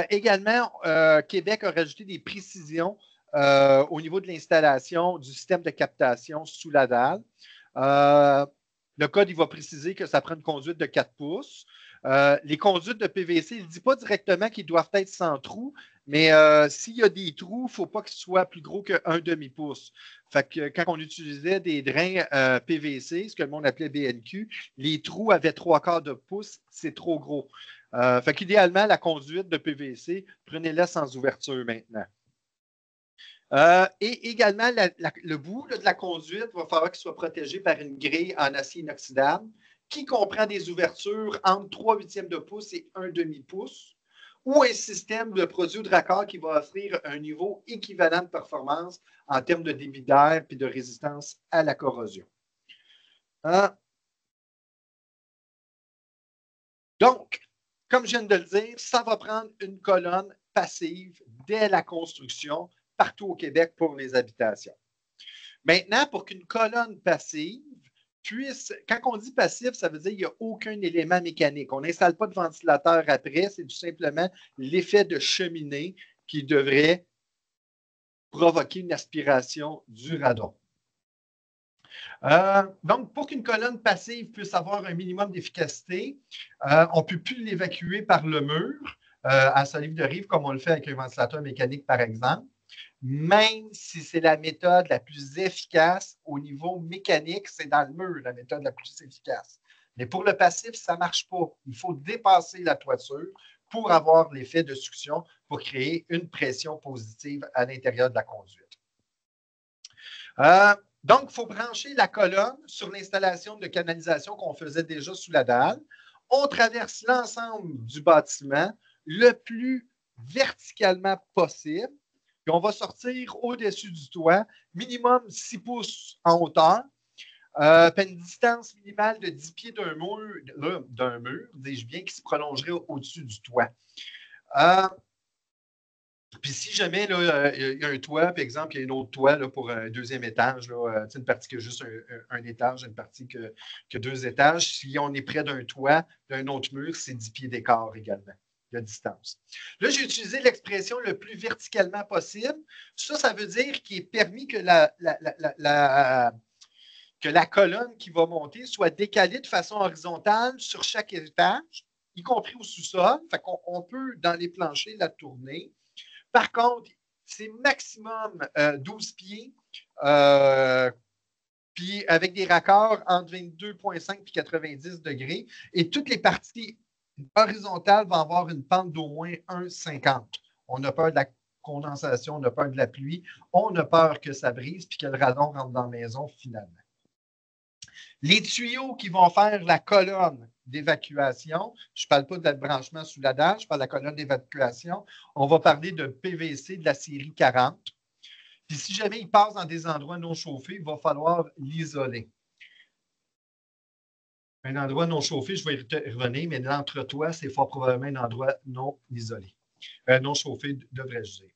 Également, Québec a rajouté des précisions au niveau de l'installation du système de captation sous la dalle. Le code, il va préciser que ça prend une conduite de 4 pouces. Les conduites de PVC, il ne dit pas directement qu'ils doivent être sans trous, mais s'il y a des trous, il ne faut pas qu'ils soient plus gros qu'un demi-pouce. Fait que quand on utilisait des drains PVC, ce que le monde appelait BNQ, les trous avaient 3/4 de pouce, c'est trop gros. Fait qu'idéalement, la conduite de PVC, prenez-la sans ouverture maintenant. Et également, le bout de la conduite va falloir qu'il soit protégé par une grille en acier inoxydable qui comprend des ouvertures entre 3/8 de pouce et 1 demi-pouce ou un système de produit ou de raccord qui va offrir un niveau équivalent de performance en termes de débit d'air et de résistance à la corrosion. Donc, comme je viens de le dire, ça va prendre une colonne passive dès la construction partout au Québec pour les habitations. Maintenant, pour qu'une colonne passive puisse, quand on dit passif, ça veut dire qu'il n'y a aucun élément mécanique. On n'installe pas de ventilateur après, c'est tout simplement l'effet de cheminée qui devrait provoquer une aspiration du radon. Donc, pour qu'une colonne passive puisse avoir un minimum d'efficacité, on ne peut plus l'évacuer par le mur à solive de rive comme on le fait avec un ventilateur mécanique, par exemple, même si c'est la méthode la plus efficace au niveau mécanique, c'est dans le mur la méthode la plus efficace. Mais pour le passif, ça ne marche pas. Il faut dépasser la toiture pour avoir l'effet de succion pour créer une pression positive à l'intérieur de la conduite. Donc, il faut brancher la colonne sur l'installation de canalisation qu'on faisait déjà sous la dalle. On traverse l'ensemble du bâtiment le plus verticalement possible. Puis on va sortir au-dessus du toit, minimum 6 pouces en hauteur, puis une distance minimale de 10 pieds d'un mur, dis-je bien, qui se prolongerait au-dessus du toit. Puis si jamais il y a un toit, par exemple, il y a un autre toit là, pour un deuxième étage, là, une partie qui a juste un étage, une partie qui a 2 étages, si on est près d'un toit, d'un autre mur, c'est 10 pieds d'écart également de distance. Là, j'ai utilisé l'expression le plus verticalement possible. Ça veut dire qu'il est permis que la colonne qui va monter soit décalée de façon horizontale sur chaque étage, y compris au sous-sol. Fait qu'on peut, dans les planchers, la tourner. Par contre, c'est maximum 12 pieds, puis avec des raccords entre 22,5 et 90 degrés. Et toutes les parties horizontales vont avoir une pente d'au moins 1,50. On a peur de la condensation, on a peur de la pluie, on a peur que ça brise puis que le radon rentre dans la maison finalement. Les tuyaux qui vont faire la colonne d'évacuation, je ne parle pas de le branchement sous la dalle, je parle de la colonne d'évacuation. On va parler de PVC de la série 40. Puis si jamais il passe dans des endroits non chauffés, il va falloir l'isoler. Un endroit non chauffé, je vais y revenir, mais l'entretoit, c'est fort probablement un endroit non isolé. Non chauffé, devrais-je dire.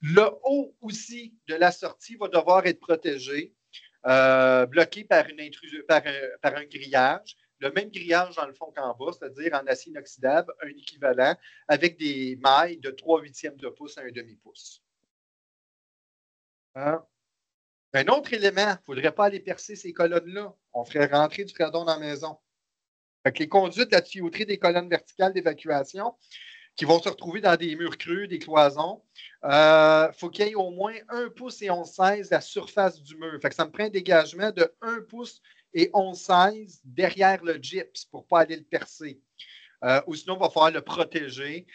Le haut aussi de la sortie va devoir être protégé, bloqué par un grillage. Le même grillage dans le fond qu'en bas, c'est-à-dire en acier inoxydable, un équivalent, avec des mailles de 3/8 de pouce à 1 demi-pouce. Un autre élément, il ne faudrait pas aller percer ces colonnes-là. On ferait rentrer du radon dans la maison. Fait que les conduites de la tuyauterie des colonnes verticales d'évacuation qui vont se retrouver dans des murs creux, des cloisons, faut qu'il y ait au moins 1 pouce et 11/16 la surface du mur. Fait que ça me prend un dégagement de 1 pouce et 11/16 derrière le gyps pour ne pas aller le percer. Ou sinon, il va falloir le protéger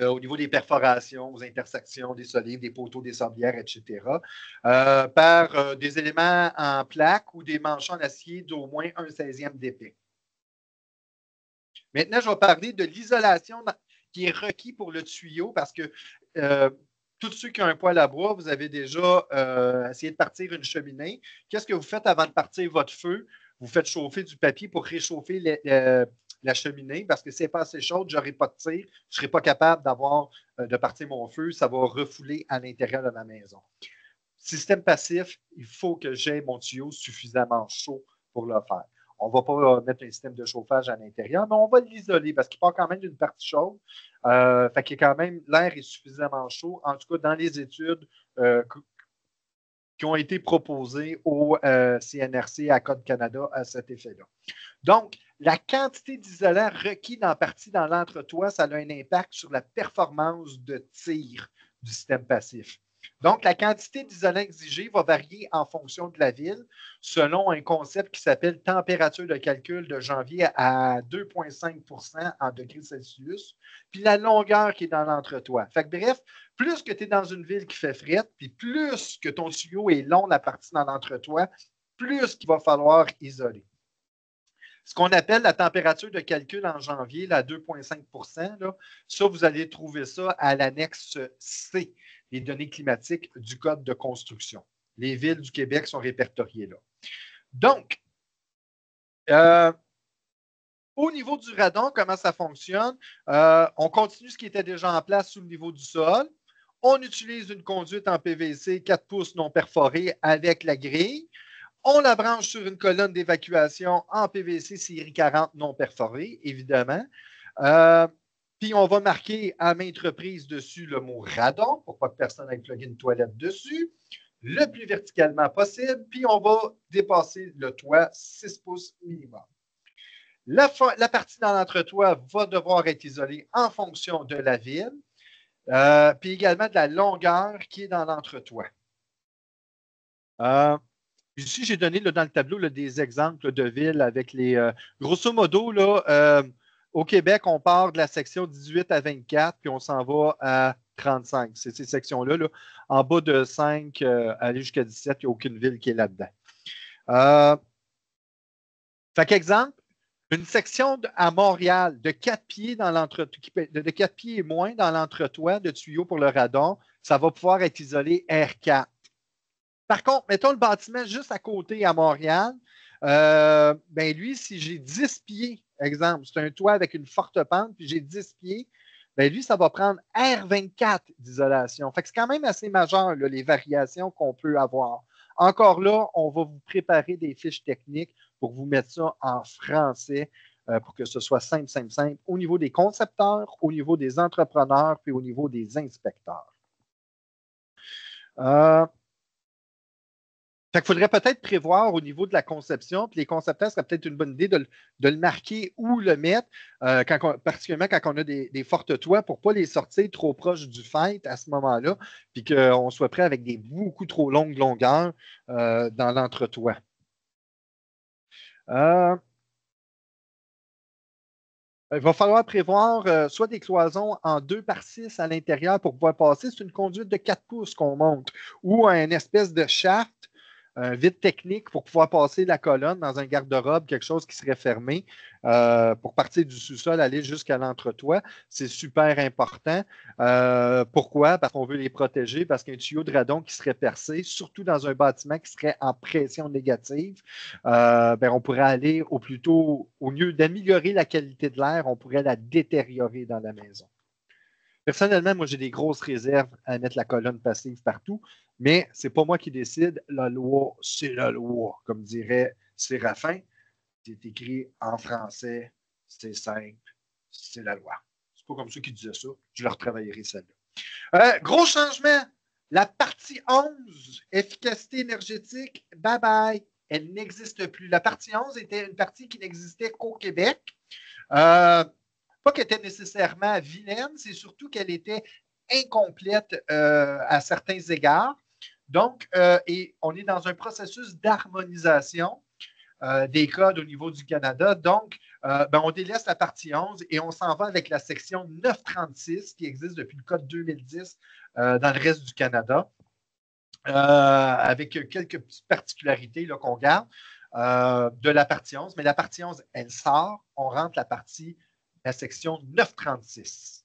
au niveau des perforations, aux intersections des solives, des poteaux, des sorbières, etc., par des éléments en plaque ou des manchons en acier d'au moins 1/16e d'épais. Maintenant, je vais parler de l'isolation qui est requis pour le tuyau parce que tous ceux qui ont un poêle à bois, vous avez déjà essayé de partir une cheminée. Qu'est-ce que vous faites avant de partir votre feu? Vous faites chauffer du papier pour réchauffer la cheminée parce que si elle n'est pas assez chaude, je n'aurai pas de tir. Je ne serai pas capable de partir mon feu. Ça va refouler à l'intérieur de ma maison. Système passif, il faut que j'aie mon tuyau suffisamment chaud pour le faire. On ne va pas mettre un système de chauffage à l'intérieur, mais on va l'isoler parce qu'il part quand même d'une partie chaude. Fait qu'il quand même, l'air est suffisamment chaud, en tout cas dans les études qui ont été proposées au CNRC à Code Canada à cet effet-là. Donc, la quantité d'isolant requis en partie dans l'entretoit, ça a un impact sur la performance de tir du système passif. Donc, la quantité d'isolant exigée va varier en fonction de la ville selon un concept qui s'appelle température de calcul de janvier à 2,5 en degrés Celsius, puis la longueur qui est dans l'entretoit. Fait que bref, plus que tu es dans une ville qui fait frette, puis plus que ton tuyau est long, la partie dans l'entretoit, plus qu'il va falloir isoler. Ce qu'on appelle la température de calcul en janvier, la 2,5 là, ça, vous allez trouver ça à l'annexe C, les données climatiques du Code de construction. Les villes du Québec sont répertoriées là. Donc, au niveau du radon, comment ça fonctionne? On continue ce qui était déjà en place sous le niveau du sol. On utilise une conduite en PVC 4 pouces non perforée avec la grille. On la branche sur une colonne d'évacuation en PVC série 40 non perforée, évidemment. Puis on va marquer à maintes reprises dessus le mot radon pour pas que personne ait plugué une toilette dessus, le plus verticalement possible. Puis on va dépasser le toit 6 pouces minimum. La partie dans l'entretoit va devoir être isolée en fonction de la ville, puis également de la longueur qui est dans l'entretoit. Ici, j'ai donné là, dans le tableau là, des exemples de villes avec les. Grosso modo, là, au Québec, on part de la section 18 à 24, puis on s'en va à 35. C'est ces sections-là. Là. En bas de 5, aller jusqu'à 17, il n'y a aucune ville qui est là-dedans. Fait qu'exemple, une section à Montréal de 4 pieds dans de 4 pieds et moins dans l'entretoit de tuyaux pour le radon, ça va pouvoir être isolé R4. Par contre, mettons le bâtiment juste à côté à Montréal, ben lui, si j'ai 10 pieds, exemple, c'est un toit avec une forte pente, puis j'ai 10 pieds, ben lui, ça va prendre R24 d'isolation. Fait que c'est quand même assez majeur, là, les variations qu'on peut avoir. Encore là, on va vous préparer des fiches techniques pour vous mettre ça en français pour que ce soit simple, simple, simple, au niveau des concepteurs, au niveau des entrepreneurs, puis au niveau des inspecteurs. Fait qu'il faudrait peut-être prévoir au niveau de la conception, puis les concepteurs, ce serait peut-être une bonne idée de le marquer ou le mettre, particulièrement quand on a des fortes toits, pour ne pas les sortir trop proches du fait à ce moment-là, puis qu'on soit prêt avec des beaucoup trop longues longueurs dans l'entretoit. Il va falloir prévoir soit des cloisons en 2/6 à l'intérieur pour pouvoir passer. C'est une conduite de 4 pouces qu'on monte, ou une espèce de shaft, un vide technique pour pouvoir passer la colonne dans un garde-robe, quelque chose qui serait fermé pour partir du sous-sol, aller jusqu'à l'entretoit. C'est super important. Pourquoi? Parce qu'on veut les protéger, parce qu'un tuyau de radon qui serait percé, surtout dans un bâtiment qui serait en pression négative, on pourrait aller au lieu d'améliorer la qualité de l'air, on pourrait la détériorer dans la maison. Personnellement, moi, j'ai des grosses réserves à mettre la colonne passive partout, mais ce n'est pas moi qui décide. La loi, c'est la loi, comme dirait Séraphin. C'est écrit en français, c'est simple, c'est la loi. C'est pas comme ça qu'ils disaient ça. Je leur travaillerai celle-là. Gros changement. La partie 11, efficacité énergétique, bye bye. Elle n'existe plus. La partie 11 était une partie qui n'existait qu'au Québec. Pas qu'elle était nécessairement vilaine, c'est surtout qu'elle était incomplète à certains égards. Donc, et on est dans un processus d'harmonisation des codes au niveau du Canada. Donc, on délaisse la partie 11 et on s'en va avec la section 936 qui existe depuis le code 2010 dans le reste du Canada, avec quelques petites particularités qu'on garde de la partie 11. Mais la partie 11, elle sort, on rentre la section 936.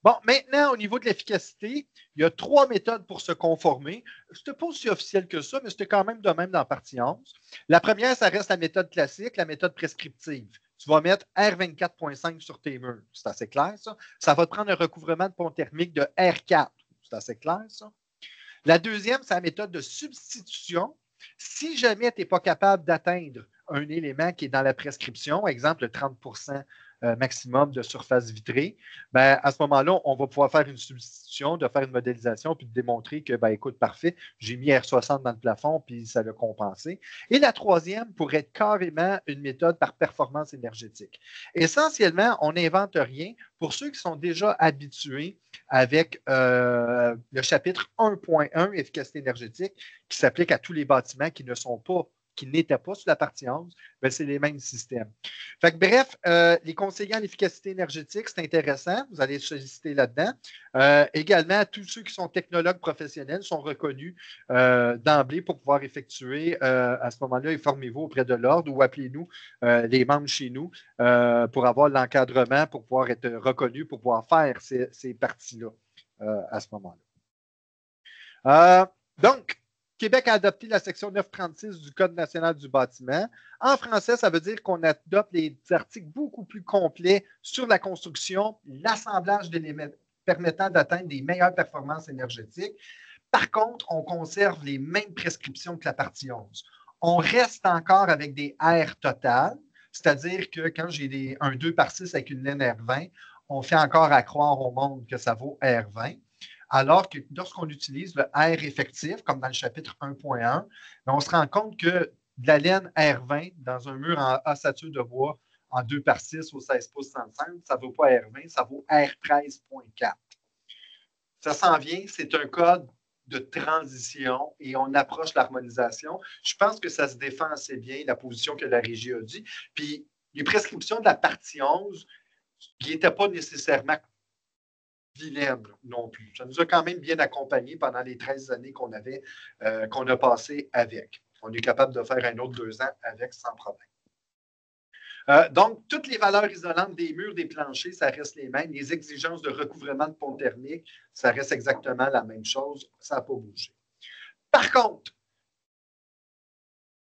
Bon, maintenant, au niveau de l'efficacité, il y a 3 méthodes pour se conformer. Ce n'était pas aussi officiel que ça, mais c'était quand même de même dans la partie 11. La première, ça reste la méthode classique, la méthode prescriptive. Tu vas mettre R24.5 sur tes murs. C'est assez clair, ça. Ça va te prendre un recouvrement de pont thermique de R4. C'est assez clair, ça. La deuxième, c'est la méthode de substitution. Si jamais tu n'es pas capable d'atteindre un élément qui est dans la prescription, exemple le 30 maximum de surface vitrée, ben, à ce moment-là, on va pouvoir faire une substitution, de faire une modélisation, puis de démontrer que, ben, écoute, parfait, j'ai mis R60 dans le plafond, puis ça l'a compensé. Et la troisième pourrait être carrément une méthode par performance énergétique. Essentiellement, on n'invente rien. Pour ceux qui sont déjà habitués avec le chapitre 1.1, efficacité énergétique, qui s'applique à tous les bâtiments qui n'étaient pas sur la partie 11, ben c'est les mêmes systèmes. Fait que, bref, les conseillers en efficacité énergétique, c'est intéressant. Vous allez solliciter là-dedans. Également, tous ceux qui sont technologues professionnels sont reconnus d'emblée pour pouvoir effectuer à ce moment-là, informez-vous auprès de l'ordre ou appelez-nous les membres chez nous pour avoir l'encadrement, pour pouvoir être reconnu, pour pouvoir faire ces parties-là à ce moment-là. Donc, Québec a adopté la section 936 du Code national du bâtiment. En français, ça veut dire qu'on adopte des articles beaucoup plus complets sur la construction, l'assemblage d'éléments permettant d'atteindre des meilleures performances énergétiques. Par contre, on conserve les mêmes prescriptions que la partie 11. On reste encore avec des R totales, c'est-à-dire que quand j'ai un 2 par 6 avec une laine R20, on fait encore à croire au monde que ça vaut R20. Alors que lorsqu'on utilise le R effectif, comme dans le chapitre 1.1, on se rend compte que de la laine R20 dans un mur en ossature de bois en 2 par 6 au 16 pouces 35, ça ne vaut pas R20, ça vaut R13.4. Ça s'en vient, c'est un code de transition et on approche l'harmonisation. Je pense que ça se défend assez bien, la position que la Régie a dit. Puis, les prescriptions de la partie 11, qui n'étaient pas nécessairement vilaine non plus. Ça nous a quand même bien accompagnés pendant les 13 années qu'on a passé avec. On est capable de faire un autre 2 ans avec sans problème. Donc, toutes les valeurs isolantes des murs, des planchers, ça reste les mêmes. Les exigences de recouvrement de pont thermique, ça reste exactement la même chose. Ça n'a pas bougé. Par contre,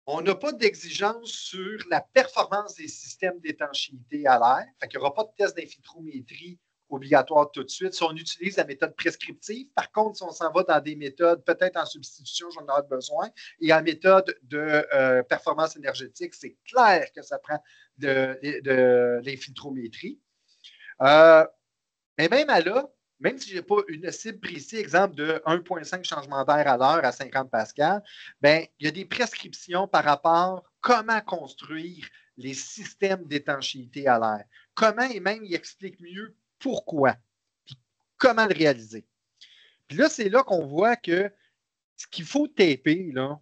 on n'a pas d'exigence sur la performance des systèmes d'étanchéité à l'air. Il n'y aura pas de test d'infiltrométrie obligatoire tout de suite. Si on utilise la méthode prescriptive, par contre, si on s'en va dans des méthodes, peut-être en substitution, j'en aurai besoin, et en méthode de performance énergétique, c'est clair que ça prend de l'infiltrométrie. Mais même à là, même si je n'ai pas une cible précise, exemple de 1,5 changement d'air à l'heure à 50 pascal, ben, il y a des prescriptions par rapport à comment construire les systèmes d'étanchéité à l'air. Comment, et même, il explique mieux pourquoi, puis comment le réaliser. Puis là, c'est là qu'on voit que ce qu'il faut taper, là,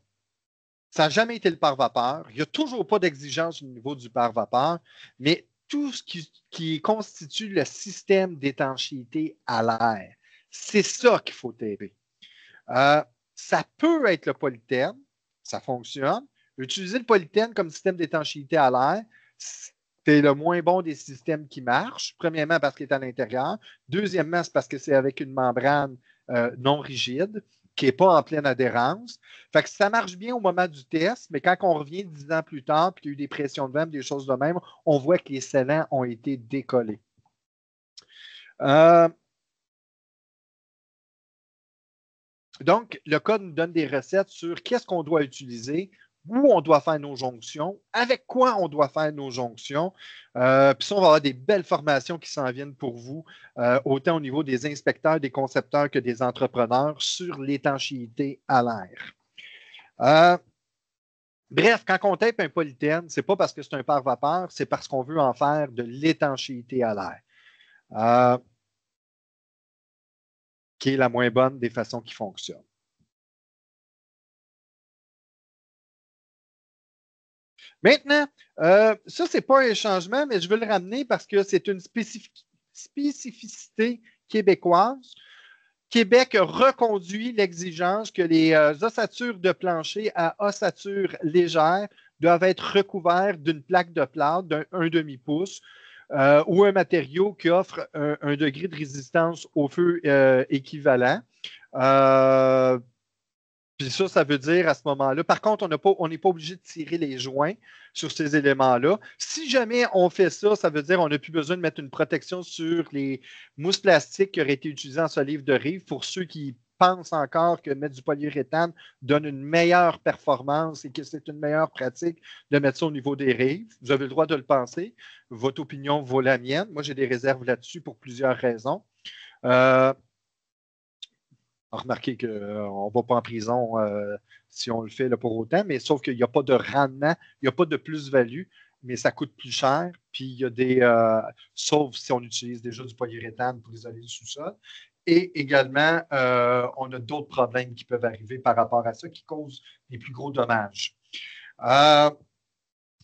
ça n'a jamais été le pare-vapeur. Il n'y a toujours pas d'exigence au niveau du pare-vapeur, mais tout ce qui constitue le système d'étanchéité à l'air, c'est ça qu'il faut taper. Ça peut être le polythène, ça fonctionne. Utiliser le polythène comme système d'étanchéité à l'air, c'est le moins bon des systèmes qui marchent. Premièrement, parce qu'il est à l'intérieur. Deuxièmement, c'est parce que c'est avec une membrane non rigide qui n'est pas en pleine adhérence. Fait que ça marche bien au moment du test, mais quand on revient 10 ans plus tard, puis qu'il y a eu des pressions de vent, des choses de même, on voit que les scellants ont été décollés. Donc, le code nous donne des recettes sur qu'est-ce qu'on doit utiliser, où on doit faire nos jonctions, avec quoi on doit faire nos jonctions. Puis ça, on va avoir des belles formations qui s'en viennent pour vous, autant au niveau des inspecteurs, des concepteurs que des entrepreneurs sur l'étanchéité à l'air. Bref, quand on tape un polythène, ce n'est pas parce que c'est un pare-vapeur, c'est parce qu'on veut en faire de l'étanchéité à l'air, qui est la moins bonne des façons qui fonctionnent. Maintenant, ça, ce n'est pas un changement, mais je veux le ramener parce que c'est une spécificité québécoise. Québec reconduit l'exigence que les ossatures de plancher à ossature légère doivent être recouvertes d'une plaque de plâtre d'un 1/2 pouce ou un matériau qui offre un degré de résistance au feu équivalent. Puis ça veut dire à ce moment-là, par contre, on n'est pas obligé de tirer les joints sur ces éléments-là. Si jamais on fait ça, ça veut dire qu'on n'a plus besoin de mettre une protection sur les mousses plastiques qui auraient été utilisées en solive de rive pour ceux qui pensent encore que mettre du polyuréthane donne une meilleure performance et que c'est une meilleure pratique de mettre ça au niveau des rives. Vous avez le droit de le penser. Votre opinion vaut la mienne. Moi, j'ai des réserves là-dessus pour plusieurs raisons. Remarquez qu'on ne va pas en prison si on le fait là, pour autant, mais sauf qu'il n'y a pas de rendement, il n'y a pas de plus-value, mais ça coûte plus cher. Puis il y a des. Sauf si on utilise déjà du polyuréthane pour isoler le sous-sol. Et également, on a d'autres problèmes qui peuvent arriver par rapport à ça qui causent les plus gros dommages.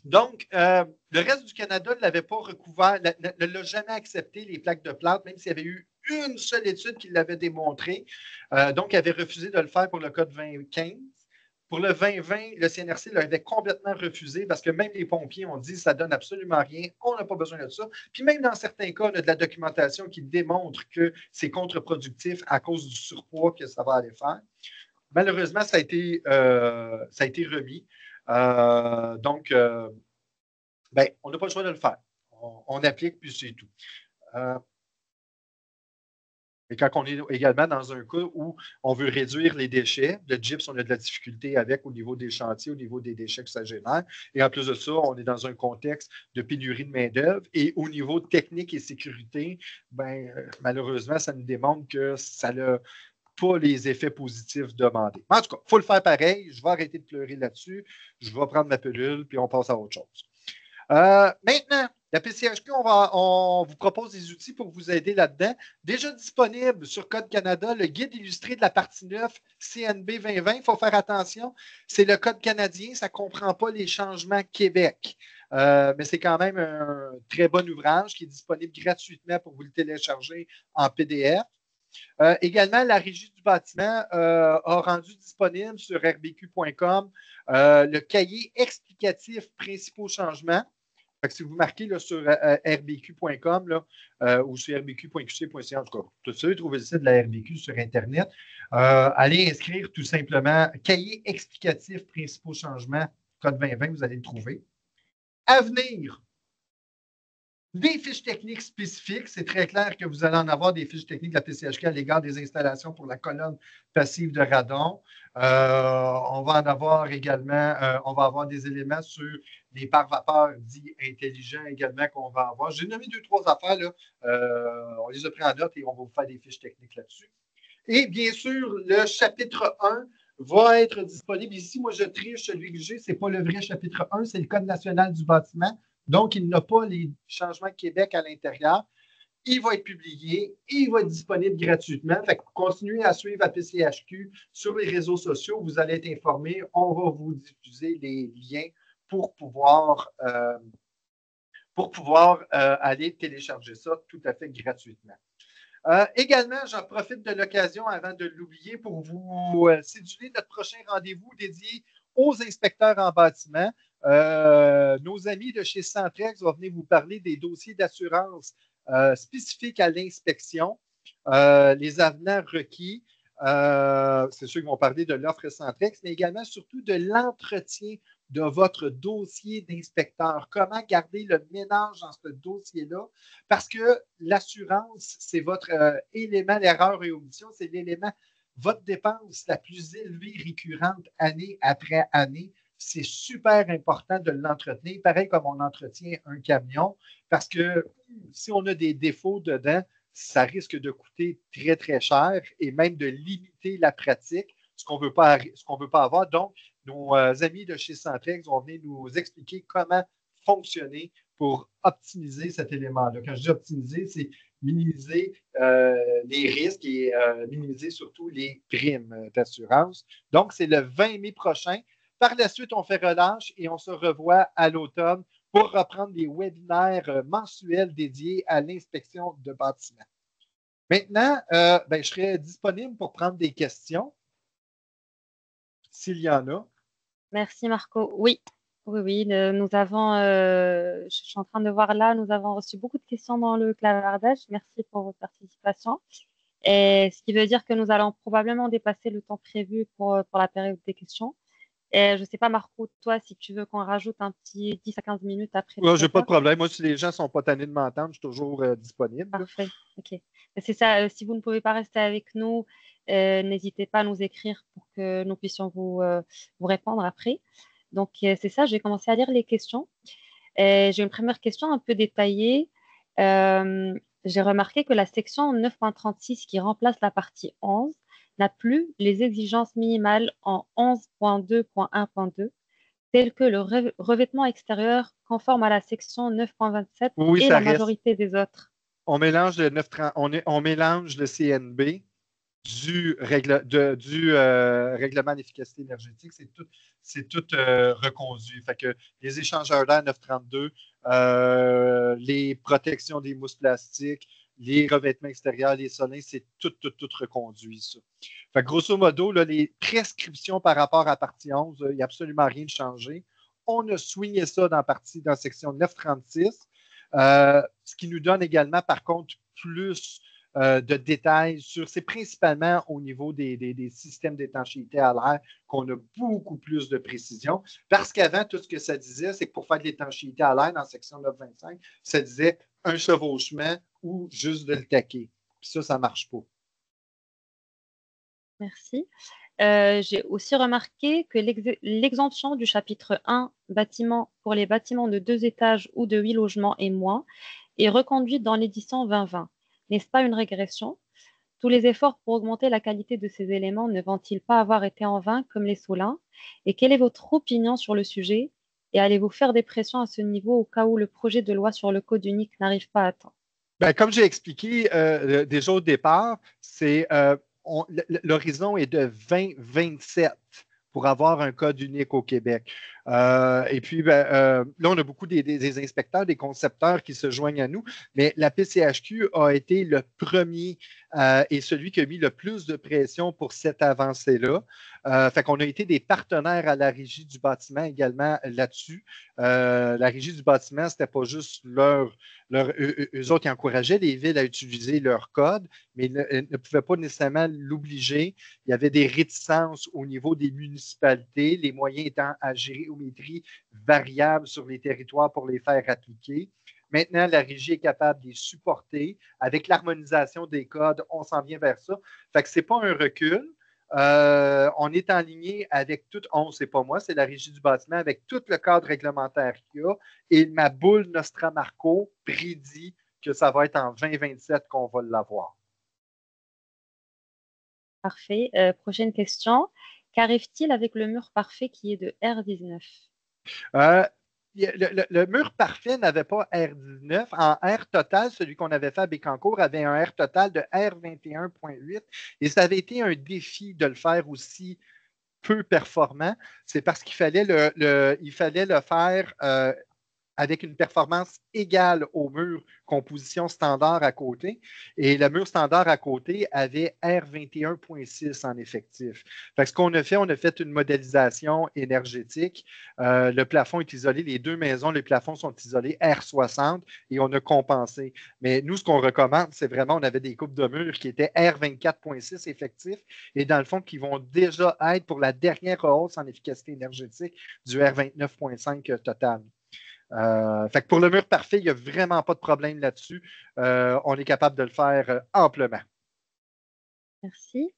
Donc, le reste du Canada ne l'avait pas recouvert, ne l'a jamais accepté, les plaques de plâtre, même s'il y avait eu une seule étude qui l'avait démontré. Donc, il avait refusé de le faire pour le code 2015. Pour le 2020, le CNRC l'avait complètement refusé parce que même les pompiers ont dit que ça ne donne absolument rien, on n'a pas besoin de ça. Puis même dans certains cas, on a de la documentation qui démontre que c'est contre-productif à cause du surpoids que ça va aller faire. Malheureusement, ça a été remis. Donc, on n'a pas le choix de le faire. On applique, puis c'est tout. Et quand on est également dans un cas où on veut réduire les déchets, le gyps, on a de la difficulté avec au niveau des chantiers, au niveau des déchets que ça génère. Et en plus de ça, on est dans un contexte de pénurie de main-d'œuvre. Et au niveau technique et sécurité, malheureusement, ça nous démontre que ça n'a pas les effets positifs demandés. En tout cas, il faut le faire pareil. Je vais arrêter de pleurer là-dessus. Je vais prendre ma pilule, puis on passe à autre chose. Maintenant, la PCHQ, on vous propose des outils pour vous aider là-dedans. Déjà disponible sur Code Canada, le guide illustré de la partie 9 CNB 2020. Il faut faire attention. C'est le Code canadien, ça ne comprend pas les changements Québec. Mais c'est quand même un très bon ouvrage qui est disponible gratuitement pour vous le télécharger en PDF. Également, la Régie du bâtiment a rendu disponible sur rbq.com le cahier explicatif principaux changements. Fait que si vous marquez là, sur rbq.com ou sur rbq.qc.ca, en tout cas, tout ça, trouvez le site de la RBQ sur Internet. Allez inscrire tout simplement cahier explicatif principaux changements, code 2020, vous allez le trouver. À venir, des fiches techniques spécifiques. C'est très clair que vous allez en avoir des fiches techniques de la PCHQ à l'égard des installations pour la colonne passive de radon. On va en avoir également, on va avoir des éléments sur les pare-vapeurs dits intelligents également qu'on va avoir. J'ai nommé 2-3 affaires, là. On les a pris en note et on va vous faire des fiches techniques là-dessus. Et bien sûr, le chapitre 1 va être disponible. Ici, moi, je triche celui que j'ai. Ce n'est pas le vrai chapitre 1, c'est le Code national du bâtiment. Donc, il n'a pas les changements Québec à l'intérieur. Il va être publié, il va être disponible gratuitement. Fait que continuez à suivre la PCHQ sur les réseaux sociaux. Vous allez être informés. On va vous diffuser les liens pour pouvoir aller télécharger ça tout à fait gratuitement. Également, j'en profite de l'occasion avant de l'oublier pour vous céduler notre prochain rendez-vous dédié aux inspecteurs en bâtiment. Nos amis de chez Centrex vont venir vous parler des dossiers d'assurance spécifiques à l'inspection, les avenants requis. C'est ceux qui vont parler de l'offre Centrex, mais également surtout de l'entretien de votre dossier d'inspecteur. Comment garder le ménage dans ce dossier-là? Parce que l'assurance, c'est votre élément, l'erreur et omission, c'est l'élément, votre dépense la plus élevée récurrente année après année. C'est super important de l'entretenir, pareil comme on entretient un camion, parce que si on a des défauts dedans, ça risque de coûter très, très cher et même de limiter la pratique, ce qu'on ne veut pas avoir. Donc, nos amis de chez Centrex vont venir nous expliquer comment fonctionner pour optimiser cet élément-là. Quand je dis optimiser, c'est minimiser les risques et minimiser surtout les primes d'assurance. Donc, c'est le 20 mai prochain. par la suite, on fait relâche et on se revoit à l'automne pour reprendre les webinaires mensuels dédiés à l'inspection de bâtiments. Maintenant, je serai disponible pour prendre des questions, s'il y en a. Merci Marco. Oui, nous avons, je suis en train de voir là, nous avons reçu beaucoup de questions dans le clavardage. Merci pour votre participation. Et ce qui veut dire que nous allons probablement dépasser le temps prévu pour la période des questions. Et je ne sais pas, Marco, toi, si tu veux qu'on rajoute un petit 10 à 15 minutes après le Je n'ai pas de 7 heures. problème. Moi, si les gens ne sont pas tannés de m'entendre, je suis toujours disponible. Parfait. OK. C'est ça. Si vous ne pouvez pas rester avec nous, n'hésitez pas à nous écrire pour que nous puissions vous répondre après. Donc, c'est ça. Je vais commencer à lire les questions. J'ai une première question un peu détaillée. J'ai remarqué que la section 9.36 qui remplace la partie 11 n'a plus les exigences minimales en 11.2.1.2, telles que le revêtement extérieur conforme à la section 9.27 Oui, et ça la reste. majorité des autres. On mélange le 930, on mélange le CNB du règlement d'efficacité énergétique. C'est tout reconduit. Fait que les échangeurs d'air 932, les protections des mousses plastiques, les revêtements extérieurs, les solins, c'est tout reconduit, ça. Fait que grosso modo, là, les prescriptions par rapport à partie 11, il n'y a absolument rien de changé. On a swingé ça dans la section 936, ce qui nous donne également, par contre, plus de détails sur, c'est principalement au niveau des systèmes d'étanchéité à l'air qu'on a beaucoup plus de précision. Parce qu'avant, tout ce que ça disait, c'est que pour faire de l'étanchéité à l'air dans la section 925, ça disait un chevauchement ou juste de le taquer. Puis ça ne marche pas. Merci. J'ai aussi remarqué que l'exemption du chapitre 1 bâtiment pour les bâtiments de 2 étages ou de 8 logements et moins est reconduite dans l'édition 2020. N'est-ce pas une régression? Tous les efforts pour augmenter la qualité de ces éléments ne vont-ils pas avoir été en vain comme les Solins? Et quelle est votre opinion sur le sujet? Et allez-vous faire des pressions à ce niveau au cas où le projet de loi sur le code unique n'arrive pas à temps? Comme j'ai expliqué déjà au départ, c'est l'horizon est de 2027 pour avoir un code unique au Québec. Et puis, là, on a beaucoup des inspecteurs, des concepteurs qui se joignent à nous, mais la PCHQ a été le premier et celui qui a mis le plus de pression pour cette avancée-là. Fait qu'on a été des partenaires à la Régie du bâtiment également là-dessus. La Régie du bâtiment, c'était pas juste eux autres qui encourageaient les villes à utiliser leur code, mais ne pouvaient pas nécessairement l'obliger. Il y avait des réticences au niveau des municipalités, les moyens étant à géométrie variable sur les territoires pour les faire appliquer. Maintenant, la régie est capable de les supporter. Avec l'harmonisation des codes, on s'en vient vers ça. Fait que ce n'est pas un recul. On est en ligne avec tout, c'est pas moi, c'est la régie du bâtiment, avec tout le cadre réglementaire qu'il y a. Et ma boule Nostramarco prédit que ça va être en 2027 qu'on va l'avoir. Parfait. Prochaine question. Qu'arrive-t-il avec le mur parfait qui est de R19? Le mur parfait n'avait pas R19. En R total, celui qu'on avait fait à Bécancour avait un R total de R21.8 et ça avait été un défi de le faire aussi peu performant. C'est parce qu'il fallait le faire avec une performance égale au mur composition standard à côté. Et le mur standard à côté avait R21.6 en effectif. Fait que ce qu'on a fait, on a fait une modélisation énergétique. Le plafond est isolé. Les deux maisons, les plafonds sont isolés R60 et on a compensé. Mais nous, ce qu'on recommande, c'est vraiment, on avait des coupes de murs qui étaient R24.6 effectifs et dans le fond, qui vont déjà être pour la dernière hausse en efficacité énergétique du R29.5 total. Fait que pour le mur parfait, il n'y a vraiment pas de problème là-dessus. On est capable de le faire amplement. Merci.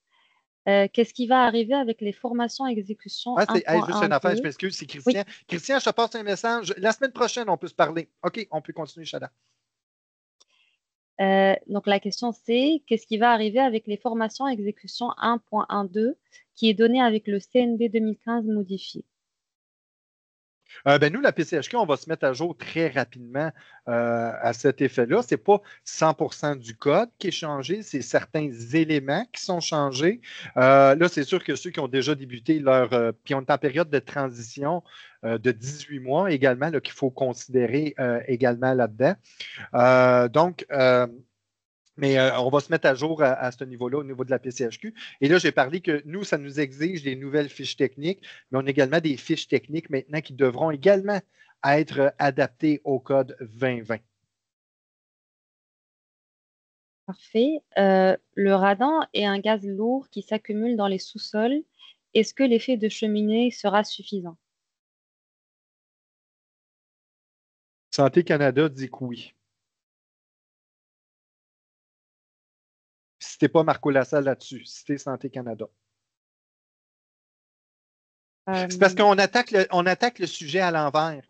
Qu'est-ce qui va arriver avec les formations exécution 1.1? Juste une affaire, je m'excuse, c'est Christian. Oui. Christian, je te passe un message. La semaine prochaine, on peut se parler. OK, on peut continuer, Chada. Donc la question c'est, qu'est-ce qui va arriver avec les formations exécution 1.12 qui est donné avec le CNB 2015 modifié? Nous, la PCHQ, on va se mettre à jour très rapidement à cet effet-là. Ce n'est pas 100% du code qui est changé, c'est certains éléments qui sont changés. Là, c'est sûr que ceux qui ont déjà débuté puis on est en période de transition de 18 mois également, qu'il faut considérer également là-dedans. Mais on va se mettre à jour à ce niveau-là, au niveau de la PCHQ. Et là, j'ai parlé que nous, ça nous exige des nouvelles fiches techniques, mais on a également des fiches techniques maintenant qui devront également être adaptées au code 2020. Parfait. Le radon est un gaz lourd qui s'accumule dans les sous-sols. Est-ce que l'effet de cheminée sera suffisant? Santé Canada dit que oui. Citez pas Marco Lassalle là-dessus, citez Santé Canada. C'est parce qu'on attaque le sujet à l'envers.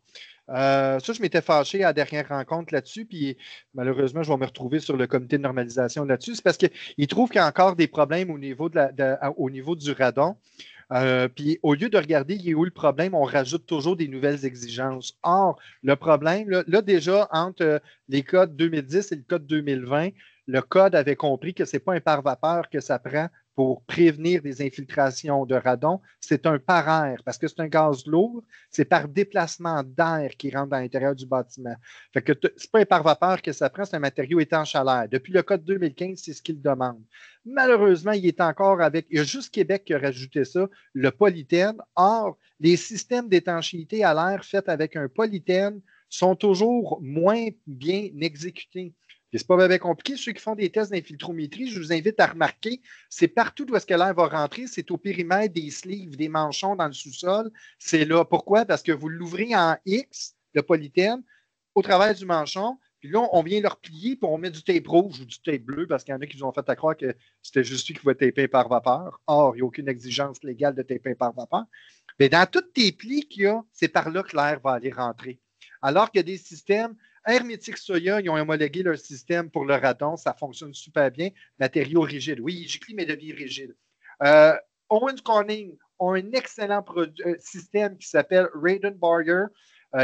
Ça, je m'étais fâché à la dernière rencontre là-dessus, puis malheureusement, je vais me retrouver sur le comité de normalisation là-dessus. C'est parce qu'ils trouvent qu'il y a encore des problèmes au niveau, au niveau du radon. Puis au lieu de regarder il est où le problème, on rajoute toujours des nouvelles exigences. Or, le problème, là déjà, entre les codes 2010 et le code 2020, le code avait compris que ce n'est pas un pare-vapeur que ça prend pour prévenir des infiltrations de radon, c'est un par-air parce que c'est un gaz lourd, c'est par déplacement d'air qui rentre dans l'intérieur du bâtiment. Fait que c'est pas un pare-vapeur que ça prend, c'est un matériau étanche à l'air. Depuis le code 2015, c'est ce qu'il demande. Malheureusement, il est encore avec, il y a juste Québec qui a rajouté ça, le polythène. Or, les systèmes d'étanchéité à l'air faits avec un polythène sont toujours moins bien exécutés. C'est pas bien compliqué. Ceux qui font des tests d'infiltrométrie, je vous invite à remarquer, c'est partout où est-ce que l'air va rentrer, c'est au périmètre des sleeves, des manchons dans le sous-sol. C'est là. Pourquoi? Parce que vous l'ouvrez en X, le polythène, au travers du manchon, puis là, on vient le replier, puis on met du tape rouge ou du tape bleu, parce qu'il y en a qui nous ont fait à croire que c'était juste lui qui va taper par vapeur. Or, il n'y a aucune exigence légale de taper par vapeur. Mais dans tous tes plis qu'il y a, c'est par là que l'air va aller rentrer. Alors qu'il y a des systèmes, Hermétique Soya, ils ont homologué leur système pour le radon, ça fonctionne super bien. Matériaux rigides. Oui, j'écris mes devis rigides. Owens Corning ont un excellent système qui s'appelle Radon Barrier,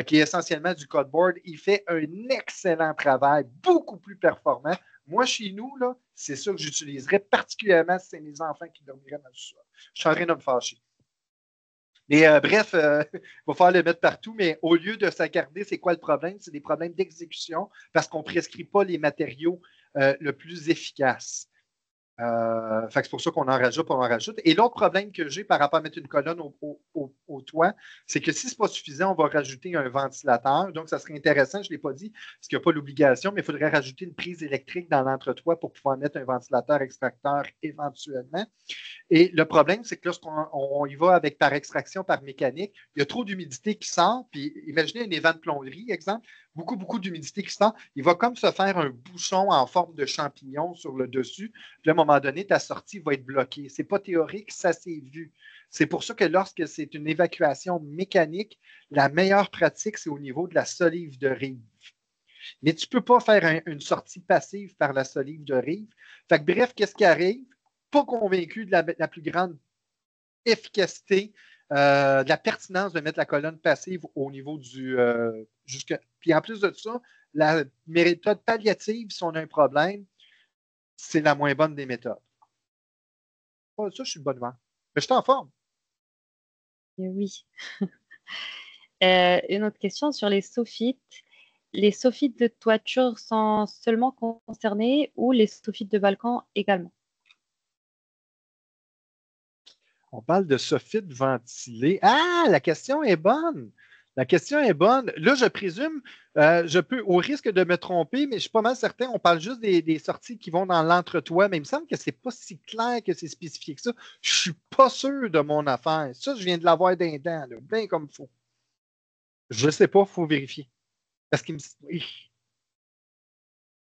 qui est essentiellement du codeboard. Il fait un excellent travail, beaucoup plus performant. Moi, chez nous, là, c'est ça que j'utiliserais, particulièrement si c'est mes enfants qui dormiraient dans le sol. Je suis en train de me fâcher. Mais bref, il va falloir le mettre partout, mais au lieu de s'accarder, c'est quoi le problème? C'est des problèmes d'exécution parce qu'on ne prescrit pas les matériaux le plus efficaces. C'est pour ça qu'on en rajoute, on en rajoute. Et l'autre problème que j'ai par rapport à mettre une colonne au toit, c'est que si ce n'est pas suffisant, on va rajouter un ventilateur. Donc, ça serait intéressant, je ne l'ai pas dit, parce qu'il n'y a pas l'obligation, mais il faudrait rajouter une prise électrique dans l'entretoit pour pouvoir mettre un ventilateur extracteur éventuellement. Et le problème, c'est que lorsqu'on y va avec par extraction, par mécanique, il y a trop d'humidité qui sort. Puis imaginez un évent de plomberie, exemple, beaucoup d'humidité qui sort. Il va comme se faire un bouchon en forme de champignon sur le dessus. Puis à un moment donné, ta sortie va être bloquée. Ce n'est pas théorique, ça s'est vu. C'est pour ça que lorsque c'est une évacuation mécanique, la meilleure pratique, c'est au niveau de la solive de rive. Mais tu ne peux pas faire une sortie passive par la solive de rive. Fait que, bref, qu'est-ce qui arrive? Pas convaincu de la plus grande efficacité, de la pertinence de mettre la colonne passive au niveau du. Puis en plus de ça, la méthode palliative, si on a un problème, c'est la moins bonne des méthodes. Oh, ça, je suis de bonne vent. Mais je suis en forme. Oui. Une autre question sur les soffites. Les soffites de toiture sont seulement concernés ou les soffites de balcon également? On parle de soffit ventilé. Ah, la question est bonne. La question est bonne. Là, je présume, je peux, au risque de me tromper, mais je suis pas mal certain, on parle juste des sorties qui vont dans l'entretoit, mais il me semble que c'est pas si clair que c'est spécifié que ça. Je suis pas sûr de mon affaire. Ça, je viens de l'avoir d'un dent, là, bien comme il faut. Je sais pas, il faut vérifier. Parce qu'il me dit, oui,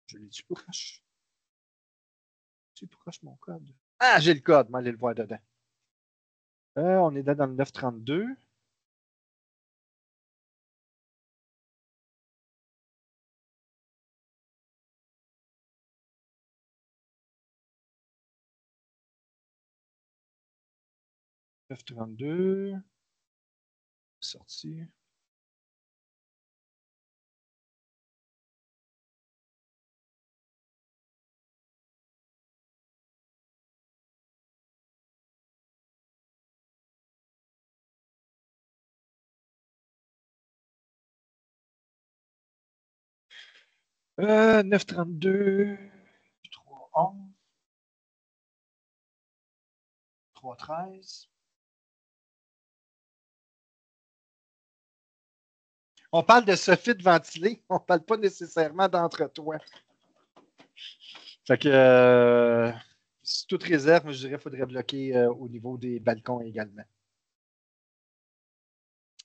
je l'ai dit proche. Tu proche mon code. Ah, j'ai le code, mais allez le voir dedans. On est là dans le 932. F32. Sorti. 932, 311, 313. On parle de soffit ventilé, on ne parle pas nécessairement d'entretoit. Fait que, si toute réserve, je dirais qu'il faudrait bloquer au niveau des balcons également.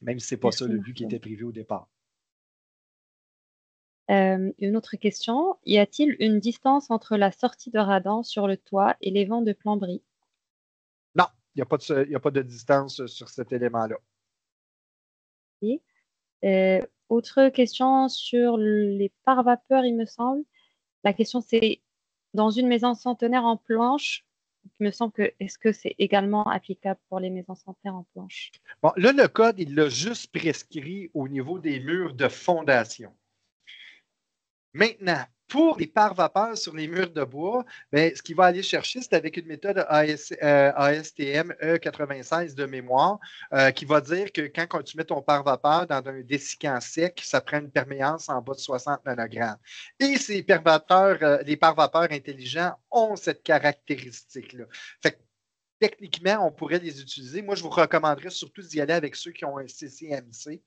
Même si ce n'est pas ça le but qui était prévu au départ. Une autre question. Y a-t-il une distance entre la sortie de radon sur le toit et les vents de plomberie? Non, il n'y a pas de distance sur cet élément-là. Oui. Autre question sur les pare-vapeurs, il me semble. La question, c'est dans une maison centenaire en planche, il me semble que est-ce que c'est également applicable pour les maisons centenaires en planche? Bon, là, le code, il l'a juste prescrit au niveau des murs de fondation. Maintenant, pour les pare-vapeurs sur les murs de bois, bien, ce qu'il va aller chercher, c'est avec une méthode ASTM E96 de mémoire qui va dire que quand tu mets ton pare-vapeur dans un dessicant sec, ça prend une perméance en bas de 60 nanogrammes. Et ces les pare-vapeurs intelligents ont cette caractéristique-là. Fait que, techniquement, on pourrait les utiliser. Moi, je vous recommanderais surtout d'y aller avec ceux qui ont un CCMC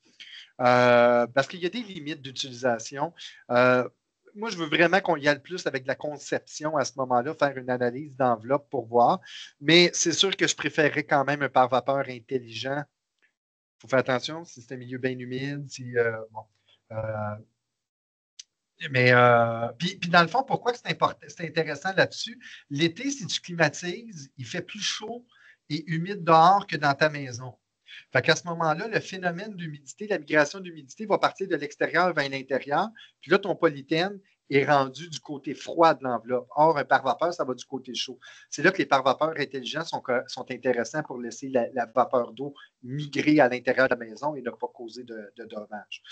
parce qu'il y a des limites d'utilisation. Moi, je veux vraiment qu'on y aille plus avec de la conception à ce moment-là, faire une analyse d'enveloppe pour voir. Mais c'est sûr que je préférerais quand même un pare-vapeur intelligent. Il faut faire attention si c'est un milieu bien humide. Bon, mais puis, dans le fond, pourquoi c'est intéressant là-dessus? L'été, si tu climatises, il fait plus chaud et humide dehors que dans ta maison. Fait qu'à ce moment-là, le phénomène d'humidité, la migration d'humidité va partir de l'extérieur vers l'intérieur. Puis là, ton polythène est rendu du côté froid de l'enveloppe. Or, un pare-vapeur, ça va du côté chaud. C'est là que les pare-vapeurs intelligents sont intéressants pour laisser la vapeur d'eau migrer à l'intérieur de la maison et ne pas causer de dommages.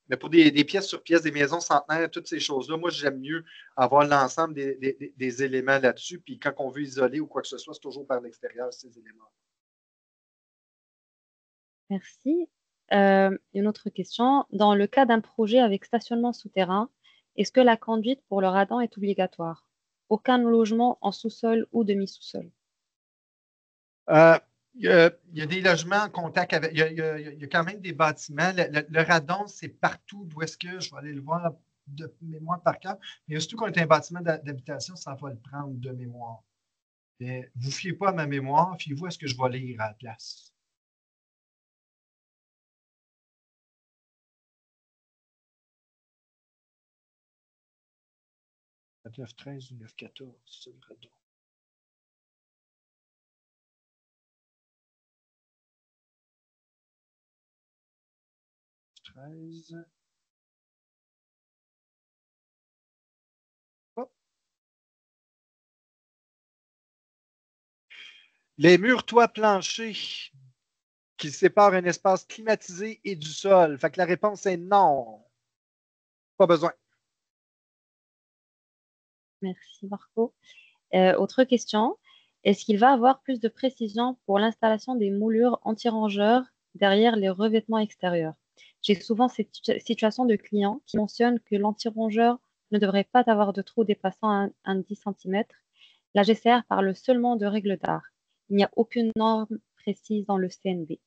Mais pour des pièces sur pièces, des maisons centenaires, toutes ces choses-là, moi, j'aime mieux avoir l'ensemble des éléments là-dessus. Puis quand on veut isoler ou quoi que ce soit, c'est toujours par l'extérieur, ces éléments. Merci. Une autre question. Dans le cas d'un projet avec stationnement souterrain, est-ce que la conduite pour le radon est obligatoire? Aucun logement en sous-sol ou demi-sous-sol. Il y a des logements en contact avec. Il y a quand même des bâtiments. Le radon, c'est partout d'où est-ce que je vais aller le voir de mémoire par cœur. Mais surtout quand est un bâtiment d'habitation, ça va le prendre de mémoire. Vous ne fiez pas à ma mémoire, fiez-vous à ce que je vais lire à la place. « 913 ou 914, c'est le radon. Oh. Les murs toits planchers qui séparent un espace climatisé et du sol. Fait que la réponse est non. Pas besoin. Merci Marco. Autre question. Est-ce qu'il va avoir plus de précision pour l'installation des moulures anti-rongeurs derrière les revêtements extérieurs? J'ai souvent cette situation de clients qui mentionnent que l'anti-rongeur ne devrait pas avoir de trou dépassant un 10 cm. La GCR parle seulement de règles d'art. Il n'y a aucune norme précise dans le CNB.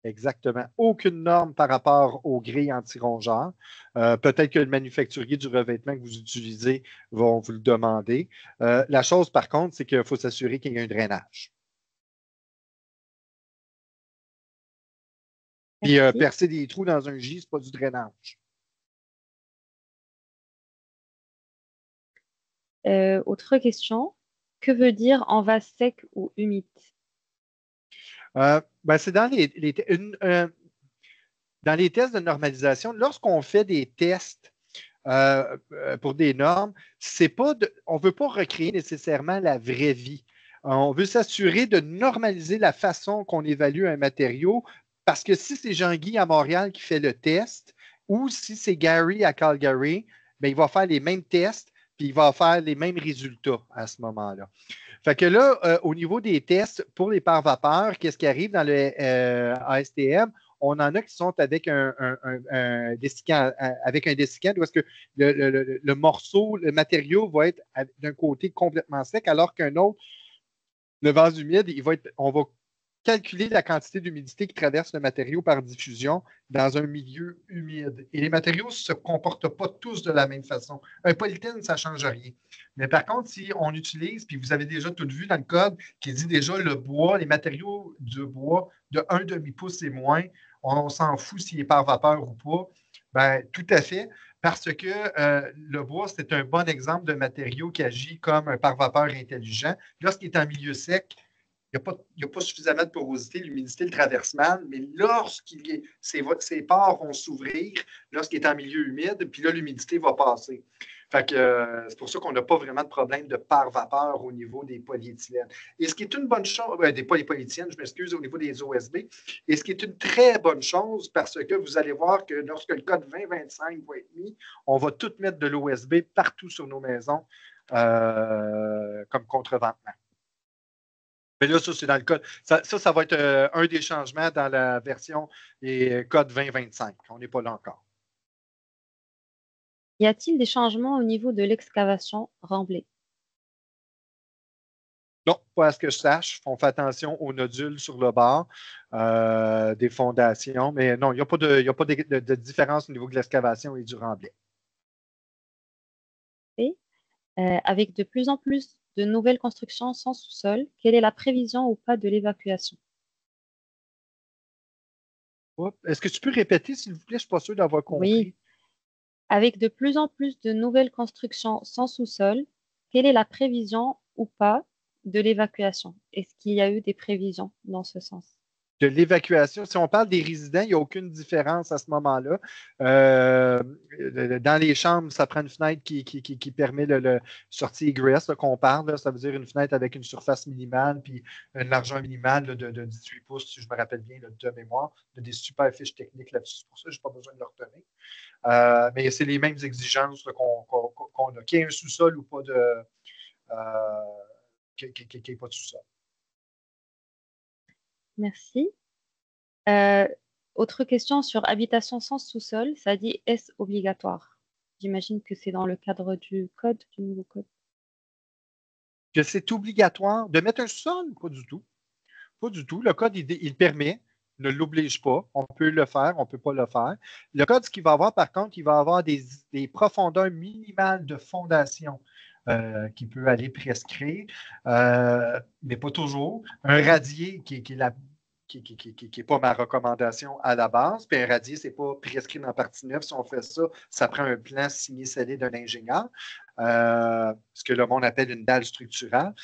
Exactement. Aucune norme par rapport aux grilles anti-rongeurs. Peut-être que le manufacturier du revêtement que vous utilisez va vous le demander. La chose, par contre, c'est qu'il faut s'assurer qu'il y ait un drainage. Puis percer des trous dans un gîte, ce n'est pas du drainage. Autre question. Que veut dire en vase sec ou humide? Ben, c'est dans dans les tests de normalisation. Lorsqu'on fait des tests pour des normes, on ne veut pas recréer nécessairement la vraie vie. On veut s'assurer de normaliser la façon qu'on évalue un matériau parce que si c'est Jean-Guy à Montréal qui fait le test ou si c'est Gary à Calgary, bien, il va faire les mêmes tests puis il va faire les mêmes résultats à ce moment-là. Fait que là, au niveau des tests pour les pare-vapeurs, qu'est-ce qui arrive dans le ASTM? On en a qui sont avec un dessicant, avec un dessicant où est-ce que le morceau, le matériau va être d'un côté complètement sec, alors qu'un autre, le vase humide, on va calculer la quantité d'humidité qui traverse le matériau par diffusion dans un milieu humide. Et les matériaux ne se comportent pas tous de la même façon. Un polythène, ça ne change rien. Mais par contre, si on utilise, puis vous avez déjà tout vu dans le code qui dit déjà le bois, les matériaux du bois de 1/2 pouce et moins, on s'en fout s'il est par vapeur ou pas. Ben, tout à fait, parce que le bois, c'est un bon exemple de matériau qui agit comme un pare-vapeur intelligent. Lorsqu'il est en milieu sec, il n'y a pas suffisamment de porosité, l'humidité le traverse mal, mais ses pores vont s'ouvrir lorsqu'il est en milieu humide, puis là, l'humidité va passer. Fait que, c'est pour ça qu'on n'a pas vraiment de problème de pare-vapeur au niveau des polyéthylènes. Et ce qui est une bonne chose, des polyéthylènes, je m'excuse, au niveau des OSB, et ce qui est une très bonne chose, parce que vous allez voir que lorsque le code 2025 va être mis, on va tout mettre de l'OSB partout sur nos maisons comme contreventement. Mais là, ça, c'est dans le code. Ça va être un des changements dans la version et code 2025. On n'est pas là encore. Y a-t-il des changements au niveau de l'excavation remblai? Non, pas à ce que je sache. On fait attention aux nodules sur le bord des fondations. Mais non, il n'y a pas de différence au niveau de l'excavation et du remblai. Et, avec de plus en plus de nouvelles constructions sans sous-sol, quelle est la prévision ou pas de l'évacuation? Est-ce que tu peux répéter, s'il vous plaît? Je ne suis pas sûr d'avoir compris. Oui. Avec de plus en plus de nouvelles constructions sans sous-sol, quelle est la prévision ou pas de l'évacuation? Est-ce qu'il y a eu des prévisions dans ce sens? De l'évacuation. Si on parle des résidents, il n'y a aucune différence à ce moment-là. Dans les chambres, ça prend une fenêtre qui permet le sortie egress qu'on parle. Là. Ça veut dire une fenêtre avec une surface minimale puis une largeur minimale de 18 pouces, si je me rappelle bien de mémoire. Il y a des super fiches techniques là-dessus. Pour ça, je n'ai pas besoin de le retenir. Mais c'est les mêmes exigences qu'on a. Qu'il y ait un sous-sol ou pas qu'il n'y ait pas de sous-sol. Merci. Autre question sur habitation sans sous-sol, ça dit est-ce obligatoire? J'imagine que c'est dans le cadre du nouveau code. Que c'est obligatoire de mettre un sous-sol? Pas du tout. Pas du tout. Le code, il permet, ne l'oblige pas. On peut le faire, on ne peut pas le faire. Le code, ce qu'il va avoir, par contre, il va avoir des profondeurs minimales de fondation qu'il peut aller prescrire, mais pas toujours. Un radier qui n'est pas ma recommandation à la base. Puis un radier, ce n'est pas prescrit dans la partie 9. Si on fait ça, ça prend un plan signé scellé d'un ingénieur, ce que le monde appelle une dalle structurale.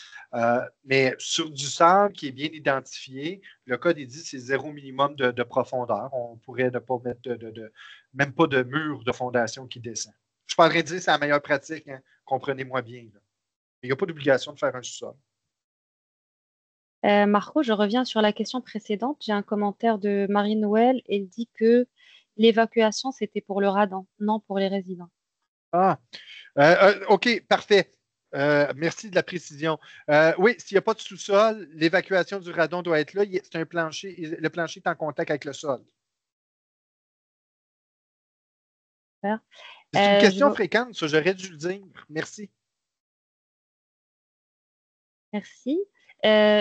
Mais sur du sable qui est bien identifié, le code il dit que c'est 0 minimum de profondeur. On pourrait ne pas mettre même pas de mur de fondation qui descend. Je ne suis pas en train de dire que c'est la meilleure pratique, hein. Comprenez-moi bien. Là. Il n'y a pas d'obligation de faire un sous-sol. Marco, je reviens sur la question précédente. J'ai un commentaire de Marie-Noël. Elle dit que l'évacuation, c'était pour le radon, non pour les résidents. Ah, OK, parfait. Merci de la précision. Oui, s'il n'y a pas de sous-sol, l'évacuation du radon doit être là. C'est un plancher. Le plancher est en contact avec le sol. Super. C'est une question fréquente, ça, j'aurais dû le dire. Merci. Merci.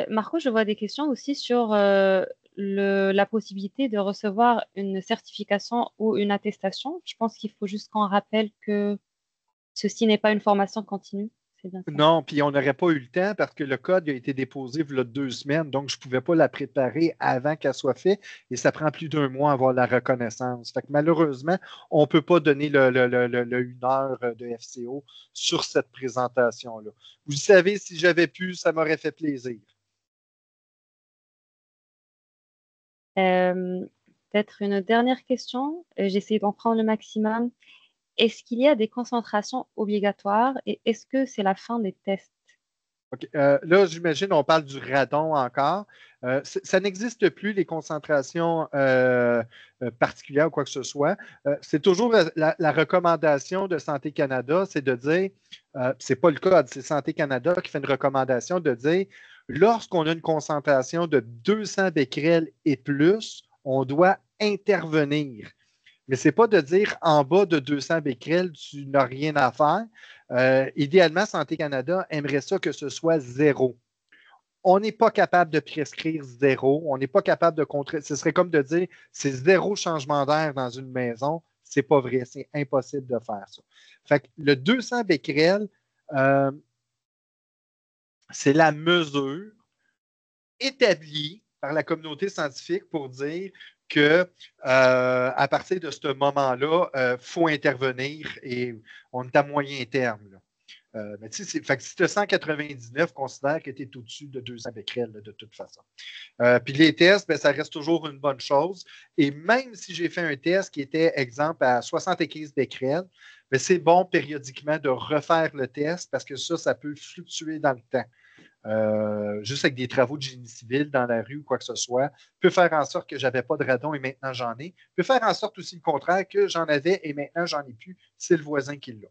Marco, je vois des questions aussi sur la possibilité de recevoir une certification ou une attestation. Je pense qu'il faut juste qu'on rappelle que ceci n'est pas une formation continue. C'est bien ça. Non, puis on n'aurait pas eu le temps parce que le code a été déposé il y a 2 semaines, donc je ne pouvais pas la préparer avant qu'elle soit faite et ça prend plus d'1 mois à avoir la reconnaissance. Fait que malheureusement, on ne peut pas donner le 1 heure de FCO sur cette présentation-là. Vous savez, si j'avais pu, ça m'aurait fait plaisir. Peut-être une dernière question. J'essaie d'en prendre le maximum. Est-ce qu'il y a des concentrations obligatoires et est-ce que c'est la fin des tests? Okay. Là, j'imagine, on parle du radon encore. Ça n'existe plus, les concentrations particulières ou quoi que ce soit. C'est toujours la recommandation de Santé Canada, c'est de dire, c'est pas le code, c'est Santé Canada qui fait une recommandation de dire, lorsqu'on a une concentration de 200 becquerels et plus, on doit intervenir. Mais ce n'est pas de dire en bas de 200 becquerels, tu n'as rien à faire. Idéalement, Santé Canada aimerait ça que ce soit zéro. On n'est pas capable de prescrire zéro. On n'est pas capable de contrer. Ce serait comme de dire c'est zéro changement d'air dans une maison. C'est pas vrai. C'est impossible de faire ça. Fait que le 200 becquerels, c'est la mesure établie par la communauté scientifique pour dire que à partir de ce moment-là, il faut intervenir et on est à moyen terme. Là. Mais tu sais, si tu as 199, considère que tu es au-dessus de 200 becquerels de toute façon. Puis les tests, ben, ça reste toujours une bonne chose. Et même si j'ai fait un test qui était, exemple, à 75 becquerels, ben, c'est bon périodiquement de refaire le test parce que ça peut fluctuer dans le temps. Juste avec des travaux de génie civil dans la rue ou quoi que ce soit, peut faire en sorte que je n'avais pas de radon et maintenant j'en ai. Peut faire en sorte aussi le contraire, que j'en avais et maintenant j'en ai plus. C'est le voisin qui l'a.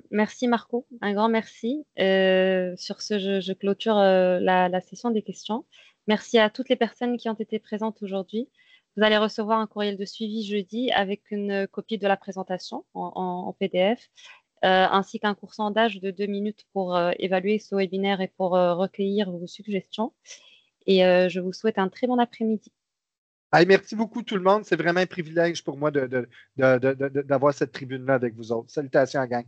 Merci Marco, un grand merci. Sur ce, je clôture la session des questions. Merci à toutes les personnes qui ont été présentes aujourd'hui. Vous allez recevoir un courriel de suivi jeudi avec une copie de la présentation en PDF, ainsi qu'un court sondage de 2 minutes pour évaluer ce webinaire et pour recueillir vos suggestions. Et je vous souhaite un très bon après-midi. Hey, merci beaucoup tout le monde. C'est vraiment un privilège pour moi d'avoir cette tribune-là avec vous autres. Salutations à la gang.